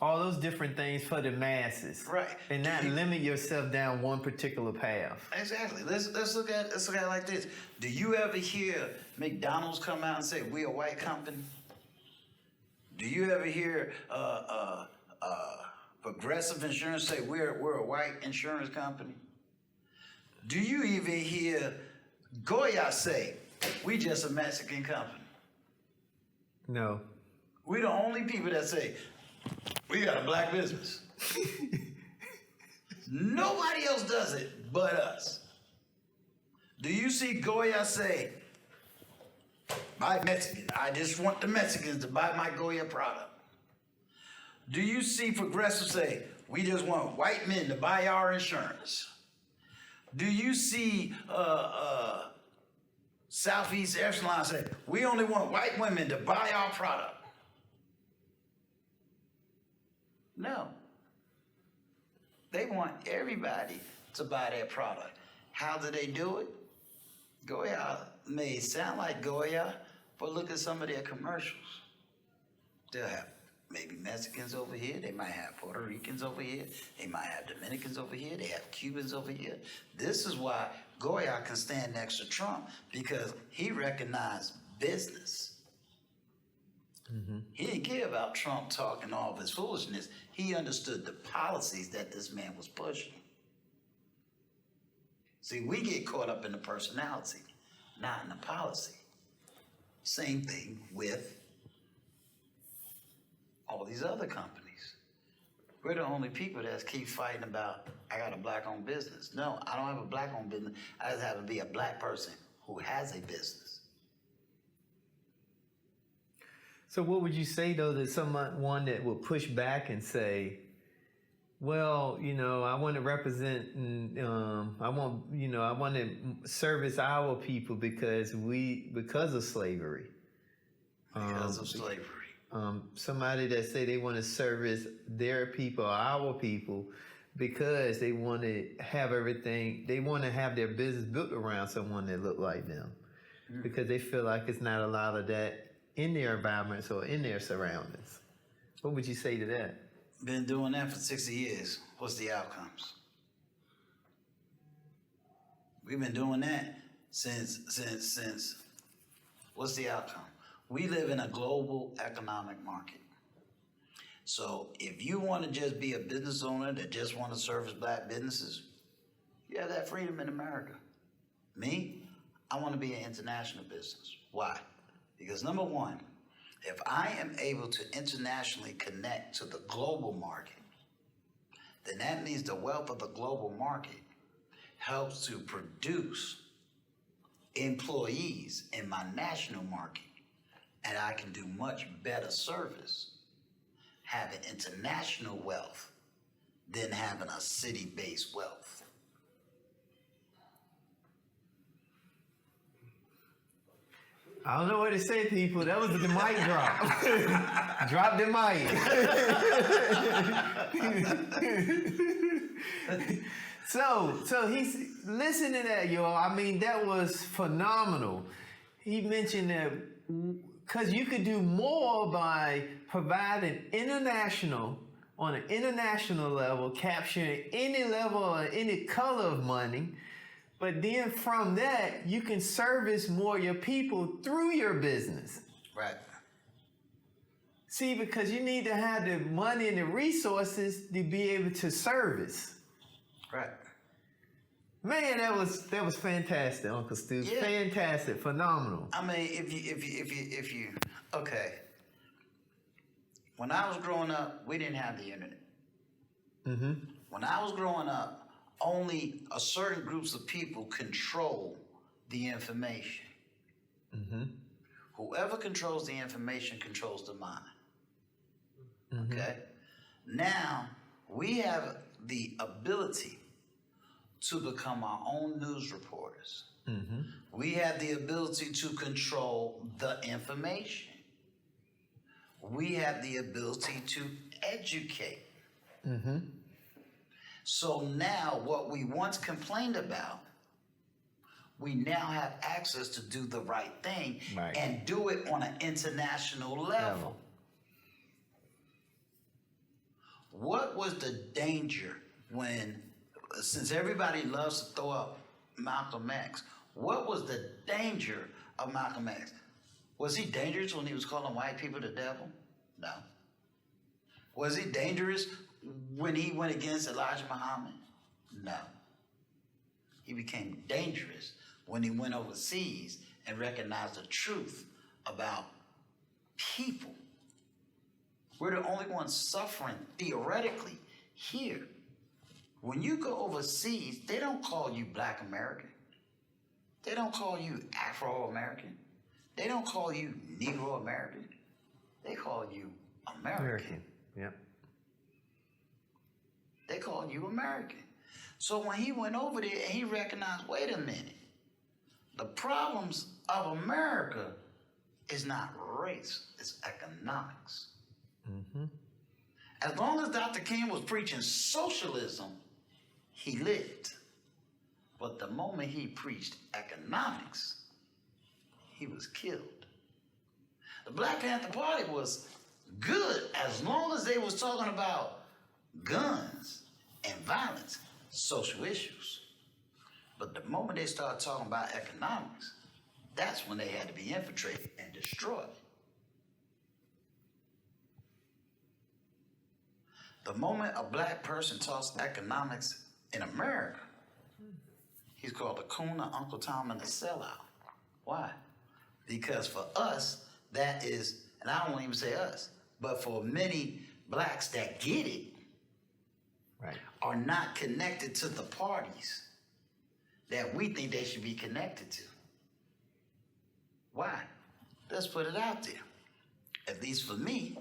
those different things for the masses. Right. And not limit yourself down one particular path. Exactly. Let's look at it like this. Do you ever hear McDonald's come out and say we're a white company? Do you ever hear Progressive Insurance say we're a white insurance company? Do you even hear Goya say we just a Mexican company? No. We're the only people that say we got a black business. Nobody else does it but us. Do you see Goya say, buy Mexican? I just want the Mexicans to buy my Goya product. Do you see Progressive say, we just want white men to buy our insurance? Do you see Southeast Echelon say, we only want white women to buy our product? No. They want everybody to buy their product. How do they do it? Goya may sound like Goya, but look at some of their commercials. They'll have maybe Mexicans over here. They might have Puerto Ricans over here. They might have Dominicans over here. They have Cubans over here. This is why Goya can stand next to Trump, because he recognized business. Mm-hmm. He didn't care about Trump talking all of his foolishness. He understood the policies that this man was pushing. See, we get caught up in the personality, not in the policy. Same thing with all these other companies. We're the only people that keep fighting about, I got a black-owned business. No, I don't have a black-owned business. I just happen to be a black person who has a business. So what would you say, though, that someone that will push back and say, well, I want to represent, I want to service our people because of slavery. Because of slavery. Somebody that say they want to service their people, our people, because they want to have everything, they want to have their business built around someone that look like them, because they feel like it's not a lot of that in their environments or in their surroundings. What would you say to that? Been doing that for 60 years. What's the outcomes? We've been doing that since. What's the outcome? We live in a global economic market. So if you want to just be a business owner that just want to service black businesses, you have that freedom in America. Me, I want to be an international business. Why? Because number one, if I am able to internationally connect to the global market, then that means the wealth of the global market helps to produce employees in my national market, and I can do much better service having international wealth than having a city-based wealth. I don't know what to say, people. That was the mic drop. Drop the mic. So he's listen to that, y'all. I mean, that was phenomenal. He mentioned that because you could do more by providing on an international level, capturing any level or any color of money. But then from that, you can service more your people through your business. Right. See, because you need to have the money and the resources to be able to service. Right. Man, that was fantastic, Uncle Stu. Yeah. Fantastic, phenomenal. I mean, if you okay. When I was growing up, we didn't have the internet. Mm-hmm. When I was growing up, only a certain groups of people control the information. Mm-hmm. Whoever controls the information controls the mind. Mm-hmm. Okay? Now, we have the ability to become our own news reporters. Mm-hmm. We have the ability to control the information. We have the ability to educate. Mm-hmm. So now what we once complained about, we now have access to do the right thing and do it on an international level. What was the danger when, since everybody loves to throw up Malcolm X, what was the danger of Malcolm X? Was he dangerous when he was calling white people the devil? No. Was he dangerous when he went against Elijah Muhammad? No. He became dangerous when he went overseas and recognized the truth about people. We're the only ones suffering theoretically here. When you go overseas, they don't call you Black American. They don't call you Afro-American. They don't call you Negro American. They call you American. Yep. They call you American. So when he went over there and he recognized, wait a minute, the problems of America is not race, it's economics. Mm-hmm. As long as Dr. King was preaching socialism, he lived. But the moment he preached economics, he was killed. The Black Panther Party was good as long as they was talking about guns and violence, social issues. But the moment they started talking about economics, that's when they had to be infiltrated and destroyed. The moment a black person talks economics in America, he's called a coon, an Uncle Tom, and a sellout. Why? Because for us, that is, and I won't even say us, but for many blacks that get it, Right. are not connected to the parties that we think they should be connected to. Why? Let's put it out there. At least for me,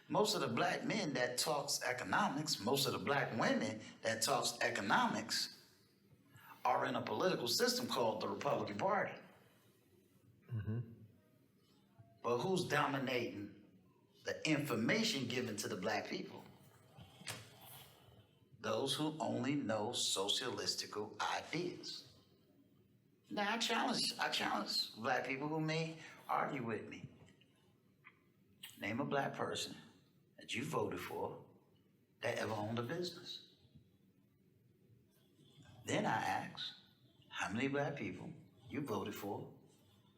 most of the black men that talks economics, most of the black women that talks economics are in a political system called the Republican Party. Mm-hmm. But who's dominating the information given to the black people? Those who only know socialistical ideas. Now I challenge black people who may argue with me. Name a black person that you voted for that ever owned a business. Then I ask, how many black people you voted for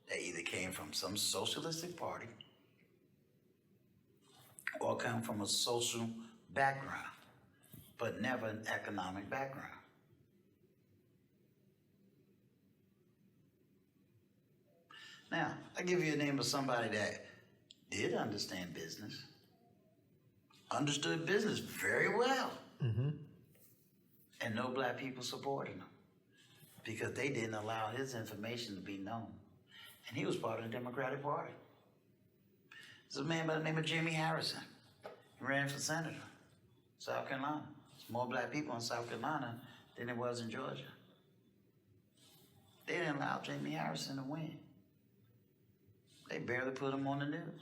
that either came from some socialistic party or come from a social background, but never an economic background? Now, I give you a name of somebody that did understand business, understood business very well, Mm-hmm. And no black people supported him because they didn't allow his information to be known. And he was part of the Democratic Party. There's a man by the name of Jimmy Harrison. He ran for senator, South Carolina. There's more black people in South Carolina than there was in Georgia. They didn't allow Jimmy Harrison to win. They barely put him on the news.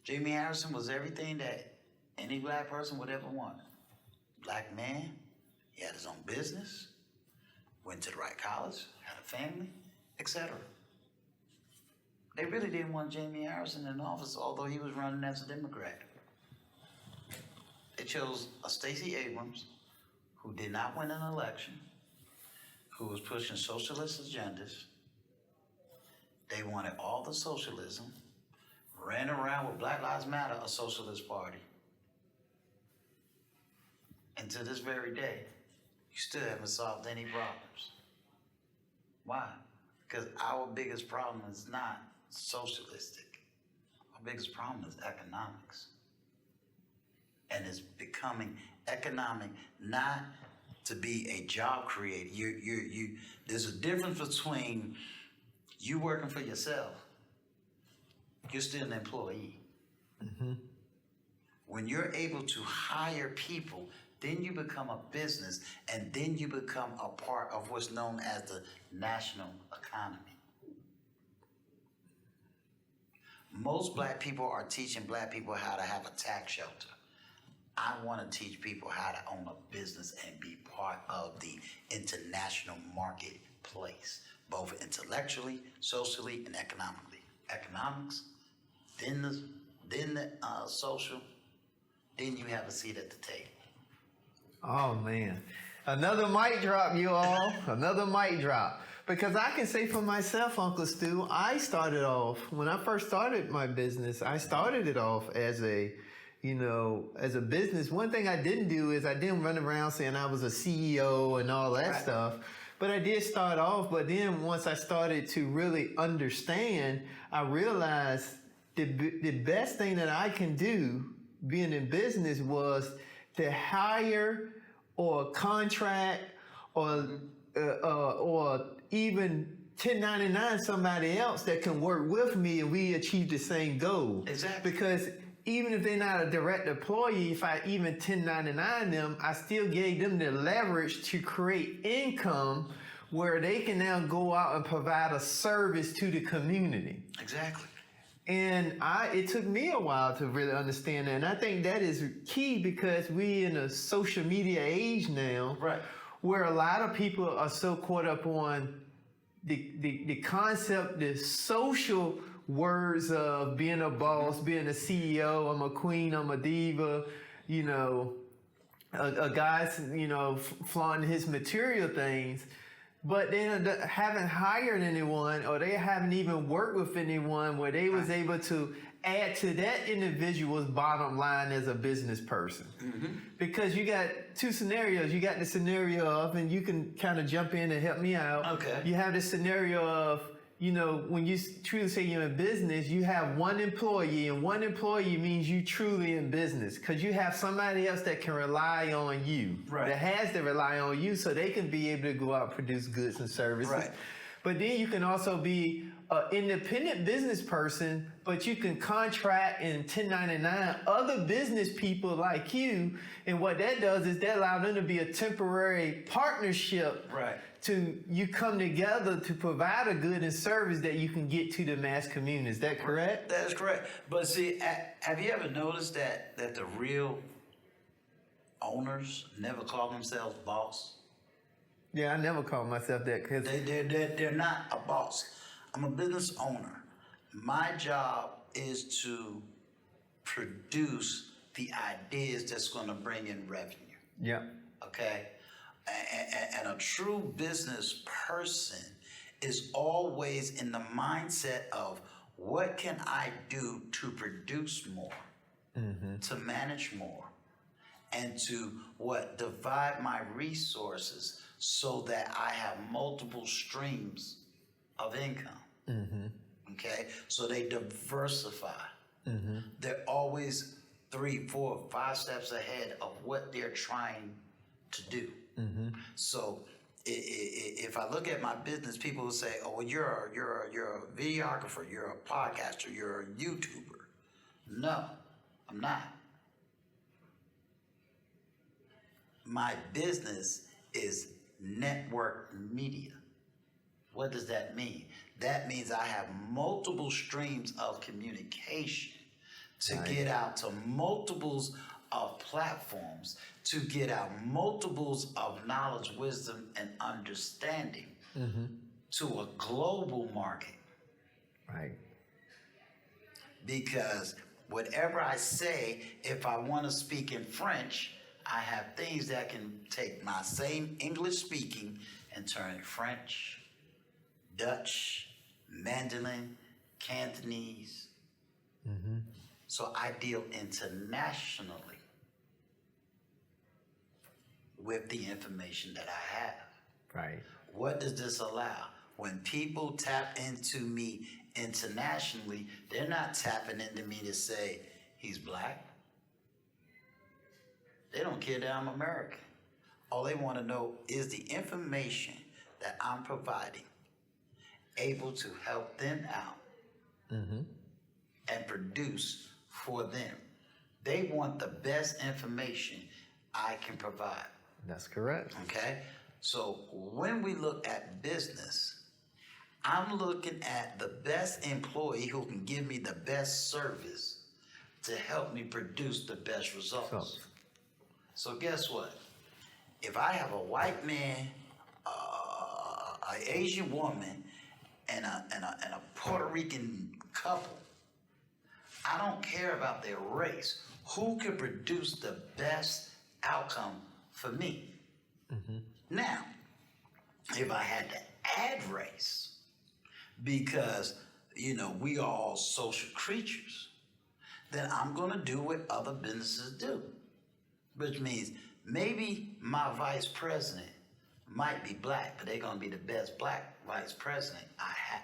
Jimmy Harrison was everything that any black person would ever want. Black man, he had his own business, went to the right college, had a family, etc. They really didn't want Jamie Harrison in office, although he was running as a Democrat. They chose a Stacey Abrams, who did not win an election, who was pushing socialist agendas. They wanted all the socialism, ran around with Black Lives Matter, a socialist party. And to this very day, you still haven't solved any problems. Why? Because our biggest problem is not socialistic. Our biggest problem is economics. And it's becoming economic not to be a job creator. There's a difference between you working for yourself. You're still an employee. Mm-hmm. When you're able to hire people, then you become a business, and then you become a part of what's known as the national economy. Most black people are teaching black people how to have a tax shelter. I want to teach people how to own a business and be part of the international marketplace, both intellectually, socially, and economically. Economics, then the social, then you have a seat at the table. Oh man, another mic drop, you all. Another mic drop. Because I can say for myself, Uncle Stu, I started off, when I first started my business, I started it off as a business. One thing I didn't do is I didn't run around saying I was a CEO and all that stuff. But I did start off, but then once I started to really understand, I realized the best thing that I can do being in business was to hire or contract or even 1099 somebody else that can work with me and we achieve the same goal. Exactly. Because even if they're not a direct employee, if I even 1099 them, I still gave them the leverage to create income where they can now go out and provide a service to the community. Exactly. And it took me a while to really understand that. And I think that is key because we in a social media age now, right, where a lot of people are so caught up on the concept, the social words of being a boss, being a CEO, I'm a queen, I'm a diva, a guy's, flaunting his material things, but they haven't hired anyone or they haven't even worked with anyone where they was able to add to that individual's bottom line as a business person. Mm-hmm. Because you got two scenarios. You got the scenario of, and you can kind of jump in and help me out. Okay. You have the scenario of, when you truly say you're in business, you have one employee, and one employee means you truly in business because you have somebody else that can rely on you, right, that has to rely on you so they can be able to go out and produce goods and services. Right. But then you can also be an independent business person, but you can contract and 1099 other business people like you. And what that does is that allows them to be a temporary partnership. Right. To you come together to provide a good and service that you can get to the mass community. Is that correct? That's correct. But see, have you ever noticed that the real owners never call themselves boss? Yeah, I never call myself that because they're not a boss. I'm a business owner. My job is to produce the ideas that's going to bring in revenue. Yeah. Okay? And a true business person is always in the mindset of what can I do to produce more, mm-hmm, to manage more, and to divide my resources so that I have multiple streams of income. Mm-hmm. Okay? So they diversify. Mm-hmm. They're always 3, 4, 5 steps ahead of what they're trying to do. So if I look at my business, people will say, "Oh, well, you're a videographer, you're a podcaster, you're a YouTuber." No, I'm not. My business is network media. What does that mean? That means I have multiple streams of communication to get out to multiples of platforms, to get out multiples of knowledge, wisdom, and understanding to a global market. Right. Because whatever I say, if I want to speak in French, I have things that can take my same English speaking and turn it French, Dutch, Mandarin, Cantonese. So I deal internationally with the information that I have. Right. What does this allow? When people tap into me internationally, they're not tapping into me to say he's black. They don't care that I'm American. All they want to know is the information that I'm providing able to help them out and produce for them. They want the best information I can provide. That's correct. Okay? So when we look at business, I'm looking at the best employee who can give me the best service to help me produce the best results. So guess what? If I have a white man, an Asian woman, and a Puerto Rican couple, I don't care about their race. Who can produce the best outcome for me? Now, if I had to add race, because, we are all social creatures, then I'm going to do what other businesses do, which means maybe my vice president might be black, but they're going to be the best black vice president I have.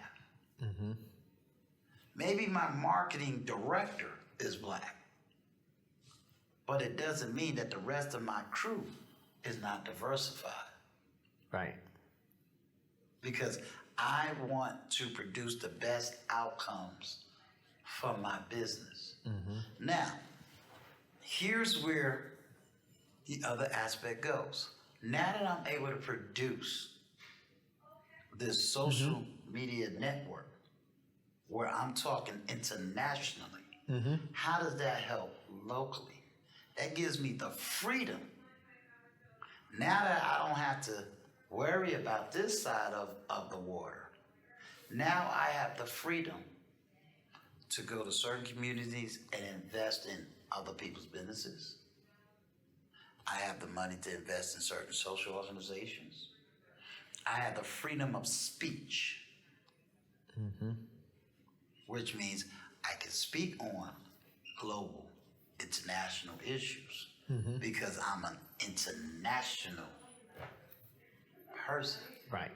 Maybe my marketing director is black, but it doesn't mean that the rest of my crew is not diversified. Right. Because I want to produce the best outcomes for my business. Now, here's where the other aspect goes. Now that I'm able to produce this social media network where I'm talking internationally, how does that help locally? That gives me the freedom. Now that I don't have to worry about this side of the water, now I have the freedom to go to certain communities and invest in other people's businesses. I have the money to invest in certain social organizations. I have the freedom of speech, which means I can speak on global, international issues because I'm an international person. Right.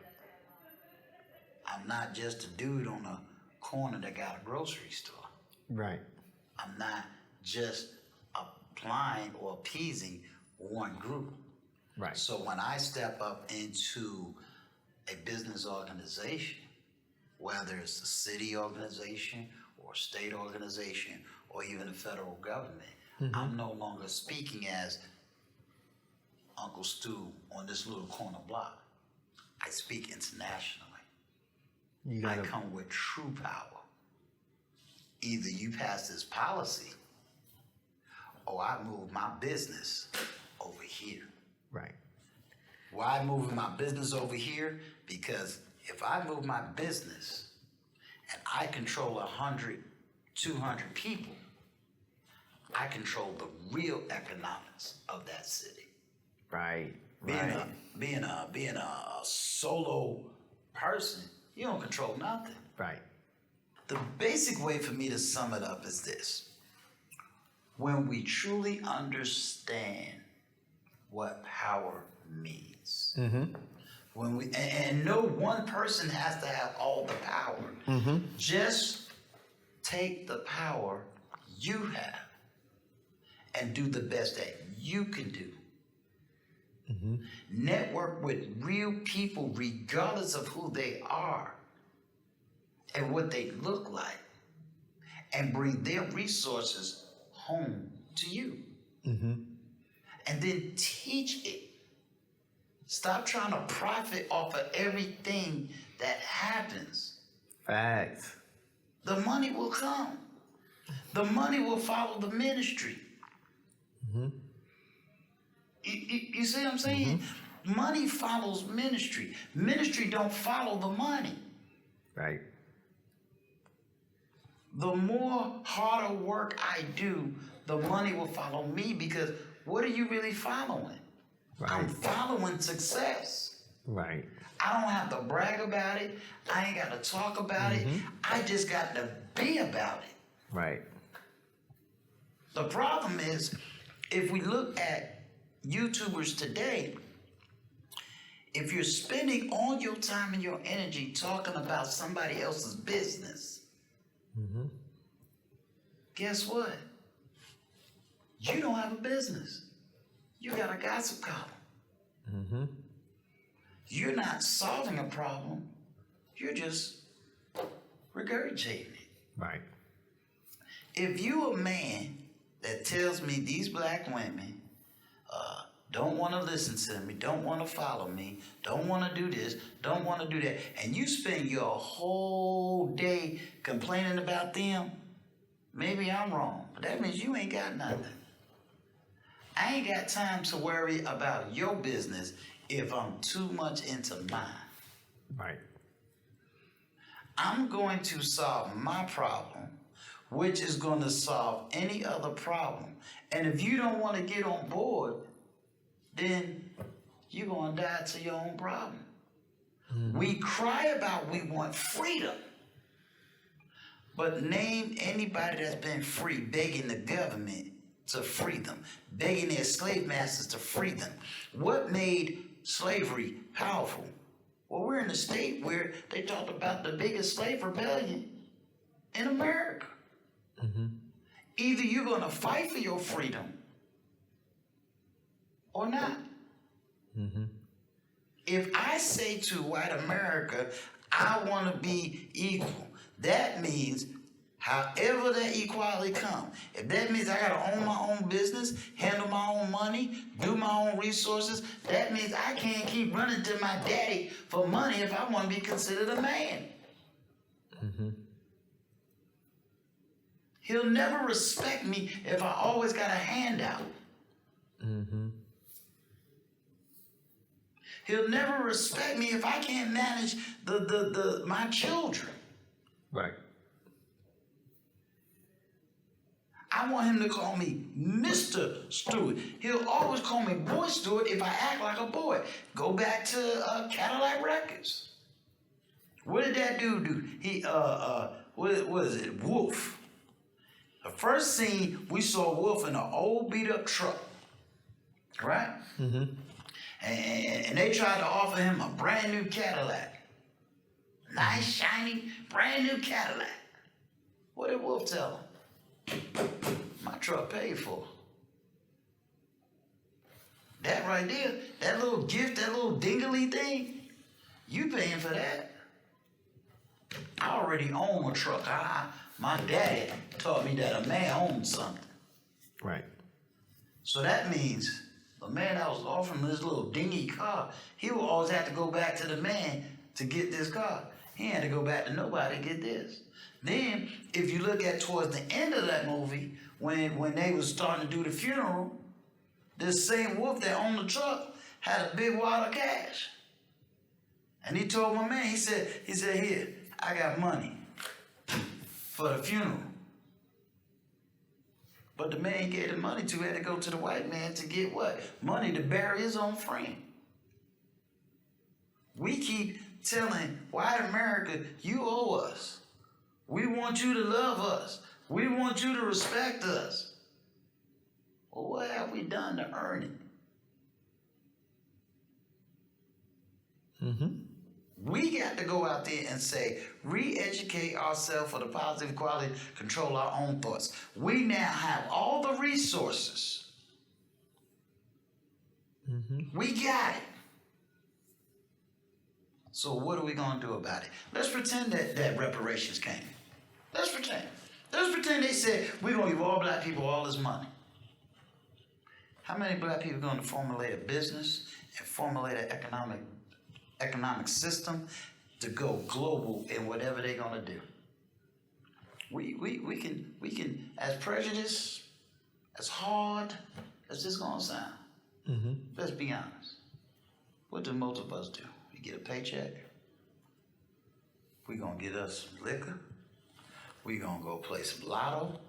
I'm not just a dude on a corner that got a grocery store. Right. I'm not just applying or appeasing one group. Right. So when I step up into a business organization, whether it's a city organization or a state organization or even the federal government, I'm no longer speaking as Uncle Stu on this little corner block. I speak internationally. I come with true power. Either you pass this policy or I move my business over here. Right. Why moving my business over here? Because if I move my business and I control 100, 200 people, I control the real economics of that city. Right. Being a solo person, you don't control nothing. Right. The basic way for me to sum it up is this. When we truly understand what power means, when we and no one person has to have all the power. Just take the power you have and do the best that you can do Network with real people regardless of who they are and what they look like, and bring their resources home to you. And then teach it. Stop trying to profit off of everything that happens. Facts. The money will come. The money will follow the ministry. You see what I'm saying? Money follows ministry. Ministry don't follow the money. Right. The more harder work I do, the money will follow me, because what are you really following? Right. I'm following success. Right. I don't have to brag about it. I ain't got to talk about it. I just got to be about it. Right. The problem is, if we look at YouTubers today, if you're spending all your time and your energy talking about somebody else's business, guess what? You don't have a business. You got a gossip column. You're not solving a problem. You're just regurgitating it. Right. If you a man that tells me these black women don't want to listen to me, don't want to follow me, don't want to do this, don't want to do that, and you spend your whole day complaining about them, maybe I'm wrong, but that means you ain't got nothing. I ain't got time to worry about your business if I'm too much into mine. Right. I'm going to solve my problem, which is going to solve any other problem. And if you don't want to get on board, then you're going to die to your own problem. We cry about we want freedom. But name anybody that's been free begging the government to free them, begging their slave masters to free them. What made slavery powerful? Well, we're in a state where they talked about the biggest slave rebellion in America. Either you're going to fight for your freedom or not. If I say to white America, I want to be equal, that means however that equality comes, if that means I got to own my own business, handle my own money, do my own resources, that means I can't keep running to my daddy for money if I want to be considered a man. He'll never respect me if I always got a handout. He'll never respect me if I can't manage my children. Right. I want him to call me Mr. Stewart. He'll always call me Boy Stewart if I act like a boy. Go back to Cadillac Records. What did that dude do? He, what is it? Wolf. The first scene, we saw Wolf in an old beat-up truck. Right? And they tried to offer him a brand new Cadillac. Nice, shiny, brand new Cadillac. What did Wolf tell him? My truck paid for. That right there, that little gift, that little dingly thing, you paying for that. I already own a truck. My daddy taught me that a man owns something. Right. So that means the man that was offering this little dingy car, he will always have to go back to the man to get this car. He had to go back to nobody to get this. Then, if you look at towards the end of that movie, when they was starting to do the funeral, this same Wolf that owned the truck had a big wad of cash. And he told my man, he said, here, I got money for the funeral. But the man he gave the money to had to go to the white man to get what? Money to bury his own friend. We keep telling white America, you owe us. We want you to love us. We want you to respect us. Well, what have we done to earn it? We got to go out there and say, re-educate ourselves for the positive quality, control our own thoughts. We now have all the resources. We got it. So what are we going to do about it? Let's pretend that reparations came. Let's pretend. Let's pretend they said, we're going to give all black people all this money. How many black people are going to formulate a business and formulate an economic system to go global in whatever they're going to do? We can, as prejudiced, as hard as this going to sound, let's be honest. What do most of us do? We get a paycheck. We going to get us some liquor. We going to go play some lotto.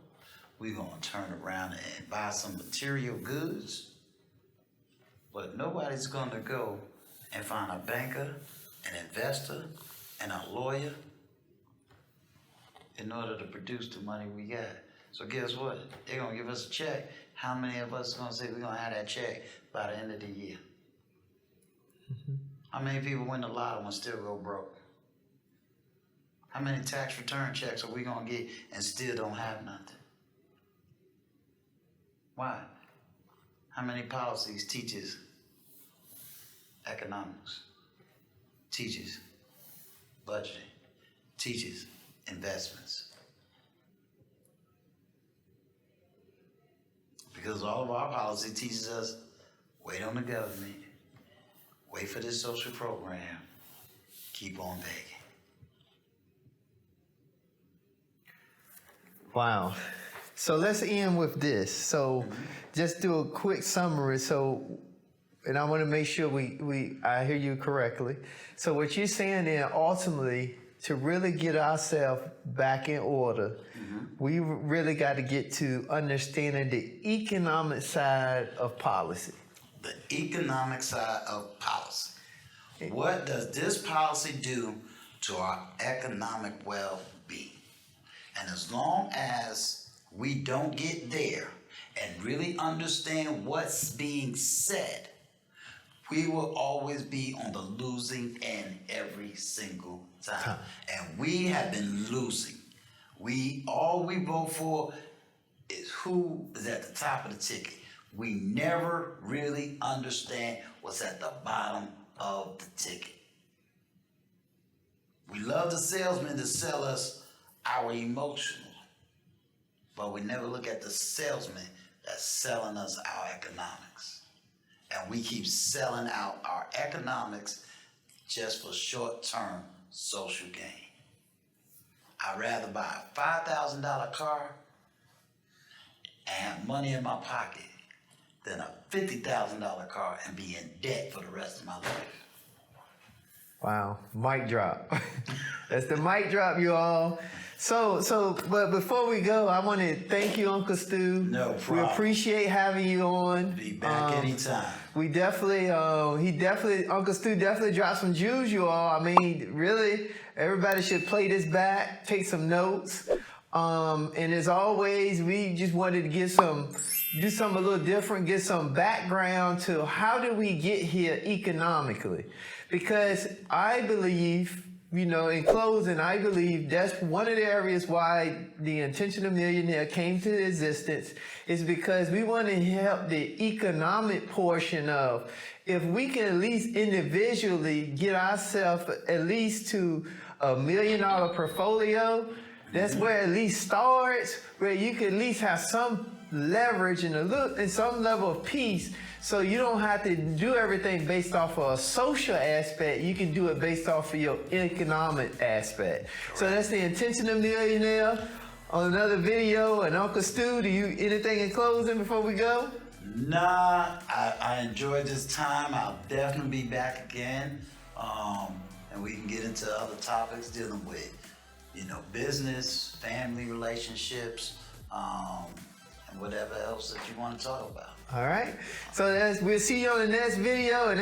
We going to turn around and buy some material goods. But nobody's going to go and find a banker, an investor, and a lawyer in order to produce the money we got. So guess what? They're going to give us a check. How many of us are going to say we're going to have that check by the end of the year? How many people win the lotto and still go broke? How many tax return checks are we going to get and still don't have nothing? Why? How many policies teaches economics, teaches budgeting, teaches investments? Because all of our policy teaches us, wait on the government, wait for this social program, keep on begging. Wow. So let's end with this. So just do a quick summary. So, and I want to make sure I hear you correctly. So what you're saying there, ultimately, to really get ourselves back in order, we really got to get to understanding the economic side of policy. The economic side of policy. What does this policy do to our economic well-being? And as long as we don't get there and really understand what's being said, we will always be on the losing end every single time. And we have been losing. All we vote for is who is at the top of the ticket. We never really understand what's at the bottom of the ticket. We love the salesman to sell us our emotional, but we never look at the salesman that's selling us our economics. And we keep selling out our economics just for short-term social gain. I'd rather buy a $5,000 car and have money in my pocket than a $50,000 car and be in debt for the rest of my life. Wow, mic drop. That's the mic drop, you all. But before we go, I want to thank you, Uncle Stu. No problem. We appreciate having you on. Be back anytime. We definitely, Uncle Stu definitely dropped some jewels, you all. I mean, really, everybody should play this back, take some notes. And as always, we just wanted to do something a little different, get some background to how did we get here economically. Because I believe, in closing, I believe that's one of the areas why the Intentional Millionaire came to existence, is because we want to help the economic portion of, if we can at least individually get ourselves at least to $1 million portfolio, that's where it at least starts, where you can at least have some leverage and some level of peace, so you don't have to do everything based off of a social aspect. You can do it based off of your economic aspect. Correct. So that's the Intentional Millionaire on another video. And Uncle Stu, do you anything in closing before we go? Nah, I enjoyed this time. I'll definitely be back again, and we can get into other topics dealing with, business, family relationships, and whatever else that you want to talk about. All right. So we'll see you on the next video. And